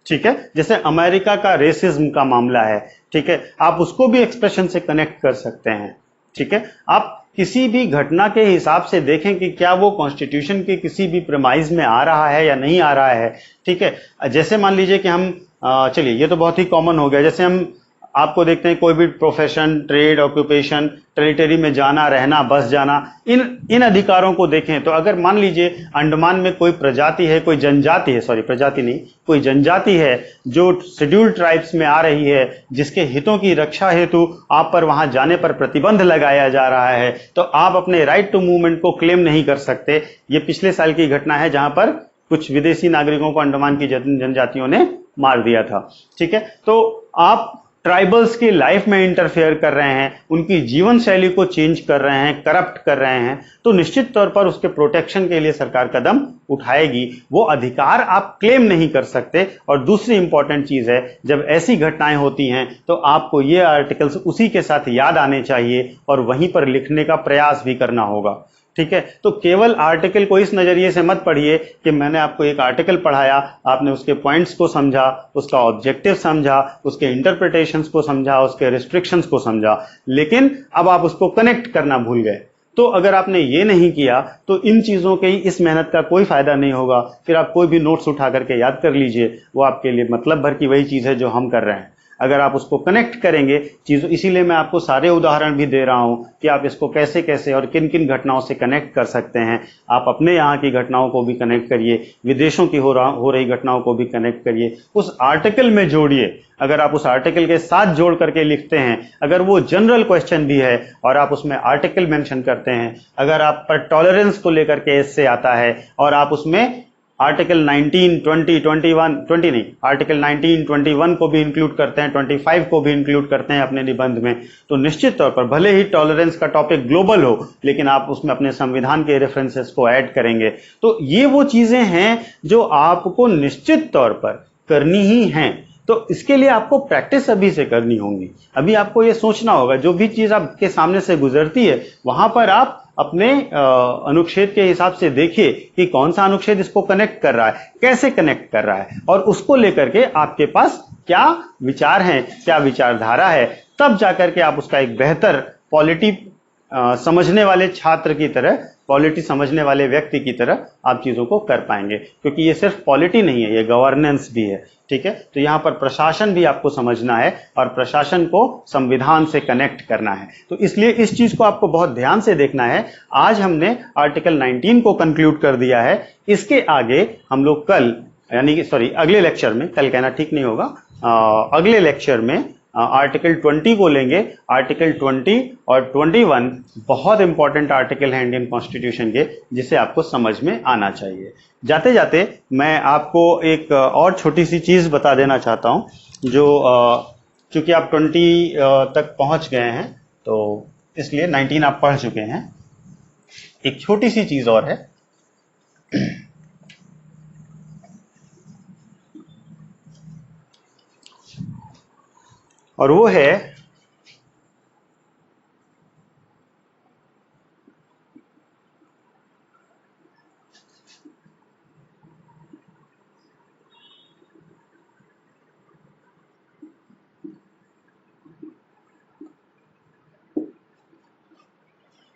ठीक है, जैसे अमेरिका का रेसिज्म का मामला है। ठीक है, आप उसको भी एक्सप्रेशन से कनेक्ट कर सकते हैं। ठीक है, आप किसी भी घटना के हिसाब से देखें कि क्या वो कॉन्स्टिट्यूशन के किसी भी प्रेमाइज में आ रहा है या नहीं आ रहा है। ठीक है, जैसे मान लीजिए कि हम चलिए, ये तो बहुत ही कॉमन हो गया, जैसे हम आपको देखते हैं कोई भी प्रोफेशन, ट्रेड, ऑक्यूपेशन, टेरिटरी में जाना, रहना, बस जाना, इन अधिकारों को देखें तो अगर मान लीजिए अंडमान में कोई प्रजाति है, कोई जनजाति है, सॉरी प्रजाति नहीं, कोई जनजाति है जो शेड्यूल्ड ट्राइब्स में आ रही है, जिसके हितों की रक्षा हेतु आप पर वहां जाने पर प्रतिबंध लगाया जा रहा है, तो आप अपने राइट टू मूवमेंट को क्लेम नहीं कर सकते। ये पिछले साल की घटना है जहां पर कुछ विदेशी नागरिकों को अंडमान की जनजातियों ने मार दिया था। ठीक है, तो आप ट्राइबल्स की लाइफ में इंटरफेयर कर रहे हैं, उनकी जीवन शैली को चेंज कर रहे हैं, करप्ट कर रहे हैं, तो निश्चित तौर पर उसके प्रोटेक्शन के लिए सरकार कदम उठाएगी। वो अधिकार आप क्लेम नहीं कर सकते। और दूसरी इंपॉर्टेंट चीज है, जब ऐसी घटनाएं होती हैं तो आपको ये आर्टिकल्स उसी के साथ याद आने चाहिए और वहीं पर लिखने का प्रयास भी करना होगा। ठीक है, तो केवल आर्टिकल को इस नजरिए से मत पढ़िए कि मैंने आपको एक आर्टिकल पढ़ाया, आपने उसके पॉइंट्स को समझा, उसका ऑब्जेक्टिव समझा, उसके इंटरप्रिटेशंस को समझा, उसके रिस्ट्रिक्शंस को समझा, लेकिन अब आप उसको कनेक्ट करना भूल गए। तो अगर आपने ये नहीं किया तो इन चीजों के इस मेहनत का कोई फायदा नहीं होगा। फिर आप कोई भी नोट्स उठा करके याद कर लीजिए, वो आपके लिए मतलब भर की वही चीज है जो हम कर रहे हैं। अगर आप उसको कनेक्ट करेंगे चीजों, इसीलिए मैं आपको सारे उदाहरण भी दे रहा हूं कि आप इसको कैसे कैसे और किन किन घटनाओं से कनेक्ट कर सकते हैं। आप अपने यहाँ की घटनाओं को भी कनेक्ट करिए, विदेशों की हो रही घटनाओं को भी कनेक्ट करिए, उस आर्टिकल में जोड़िए। अगर आप उस आर्टिकल के साथ जोड़ करके लिखते हैं, अगर वो जनरल क्वेश्चन भी है और आप उसमें आर्टिकल मेंशन करते हैं, अगर आप पर टॉलरेंस को लेकर के एस्से आता है और आप उसमें आर्टिकल 19, 20, 21, 20 नहीं, आर्टिकल 19, 21 को भी इंक्लूड करते हैं, 25 को भी इंक्लूड करते हैं अपने निबंध में, तो निश्चित तौर पर भले ही टॉलरेंस का टॉपिक ग्लोबल हो, लेकिन आप उसमें अपने संविधान के रेफरेंसेस को ऐड करेंगे। तो ये वो चीजें हैं जो आपको निश्चित तौर पर करनी ही हैं। तो इसके लिए आपको प्रैक्टिस अभी से करनी होगी। अभी आपको ये सोचना होगा, जो भी चीज आपके सामने से गुजरती है वहां पर आप अपने अनुच्छेद के हिसाब से देखिए कि कौन सा अनुच्छेद इसको कनेक्ट कर रहा है, कैसे कनेक्ट कर रहा है, और उसको लेकर के आपके पास क्या विचार हैं, क्या विचारधारा है, तब जाकर के आप उसका एक बेहतर पॉलिटी समझने वाले छात्र की तरह, पॉलिटी समझने वाले व्यक्ति की तरह आप चीज़ों को कर पाएंगे। क्योंकि ये सिर्फ पॉलिटी नहीं है, ये गवर्नेंस भी है। ठीक है, तो यहाँ पर प्रशासन भी आपको समझना है और प्रशासन को संविधान से कनेक्ट करना है। तो इसलिए इस चीज को आपको बहुत ध्यान से देखना है। आज हमने आर्टिकल 19 को कंक्लूड कर दिया है। इसके आगे हम लोग कल, यानी कि सॉरी अगले लेक्चर में, कल कहना ठीक नहीं होगा, अगले लेक्चर में आर्टिकल 20 को लेंगे। आर्टिकल 20 और 21 बहुत इंपॉर्टेंट आर्टिकल है इंडियन कॉन्स्टिट्यूशन के, जिसे आपको समझ में आना चाहिए। जाते जाते मैं आपको एक और छोटी सी चीज बता देना चाहता हूं, जो चूंकि आप 20 तक पहुंच गए हैं तो इसलिए 19 आप पढ़ चुके हैं। एक छोटी सी चीज और है, और वो है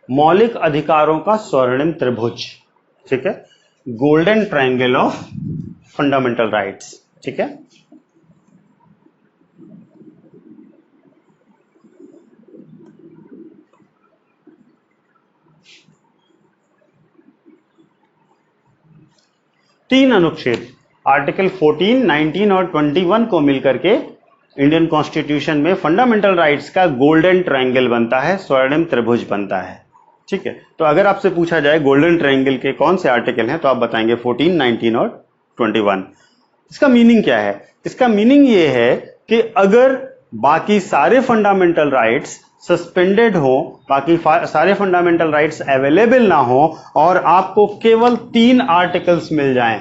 मौलिक अधिकारों का स्वर्णिम त्रिभुज। ठीक है, golden triangle of fundamental rights. ठीक है, तीन अनुच्छेद आर्टिकल 14, 19 और 21 को मिलकर के इंडियन कॉन्स्टिट्यूशन में फंडामेंटल राइट्स का गोल्डन ट्रायंगल बनता है, स्वर्णिम त्रिभुज बनता है। ठीक है, तो अगर आपसे पूछा जाए गोल्डन ट्रायंगल के कौन से आर्टिकल हैं, तो आप बताएंगे 14, 19 और 21। इसका मीनिंग क्या है? इसका मीनिंग ये है कि अगर बाकी सारे फंडामेंटल राइट्स सस्पेंडेड हो, बाकी सारे फंडामेंटल राइट्स अवेलेबल ना हो और आपको केवल 3 आर्टिकल्स मिल जाएं,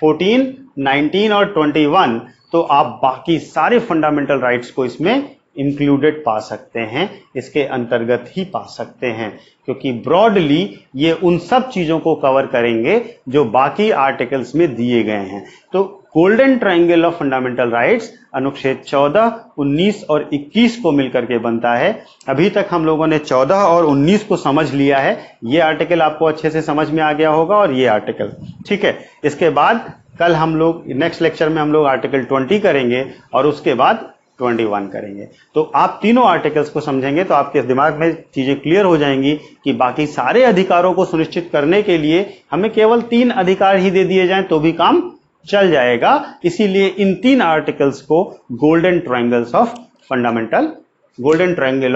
14, 19 और 21, तो आप बाकी सारे फंडामेंटल राइट्स को इसमें इंक्लूडेड पा सकते हैं, इसके अंतर्गत ही पा सकते हैं, क्योंकि ब्रॉडली ये उन सब चीजों को कवर करेंगे जो बाकी आर्टिकल्स में दिए गए हैं। तो golden triangle of fundamental rights अनुच्छेद 14, 19 और 21 को मिलकर के बनता है। अभी तक हम लोगों ने 14 और 19 को समझ लिया है, ये आर्टिकल आपको अच्छे से समझ में आ गया होगा और ये आर्टिकल। ठीक है, इसके बाद कल हम लोग नेक्स्ट लेक्चर में हम लोग आर्टिकल 20 करेंगे और उसके बाद 21 करेंगे। तो आप तीनों आर्टिकल्स को समझेंगे तो आपके दिमाग में चीजें क्लियर हो जाएंगी कि बाकी सारे अधिकारों को सुनिश्चित करने के लिए हमें केवल 3 अधिकार ही दे दिए जाएं तो भी काम चल जाएगा। इसीलिए इन 3 आर्टिकल्स को golden triangle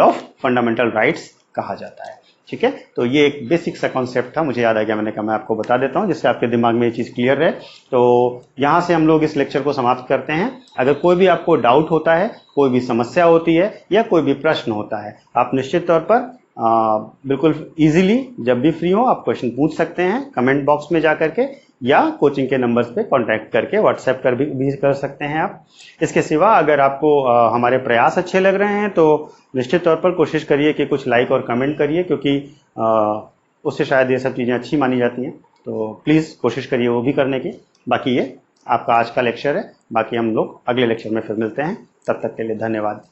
of fundamental rights कहा जाता है। ठीक है, तो ये एक बेसिक सा कॉन्सेप्ट था, मुझे याद आ गया, मैंने कहा मैं आपको बता देता हूं जिससे आपके दिमाग में ये चीज क्लियर रहे। तो यहां से हम लोग इस लेक्चर को समाप्त करते हैं। अगर कोई भी आपको डाउट होता है, कोई भी समस्या होती है या कोई भी प्रश्न होता है, आप निश्चित तौर पर बिल्कुल इजीली जब भी फ्री हो आप क्वेश्चन पूछ सकते हैं कमेंट बॉक्स में जाकर के, या कोचिंग के नंबर्स पे कांटेक्ट करके व्हाट्सएप कर भी कर सकते हैं आप। इसके सिवा अगर आपको हमारे प्रयास अच्छे लग रहे हैं तो निश्चित तौर पर कोशिश करिए कि कुछ लाइक और कमेंट करिए, क्योंकि उससे शायद ये सब चीज़ें अच्छी मानी जाती हैं। तो प्लीज़ कोशिश करिए वो भी करने की। बाकी ये आपका आज का लेक्चर है, बाकी हम लोग अगले लेक्चर में फिर मिलते हैं। तब तक के लिए धन्यवाद।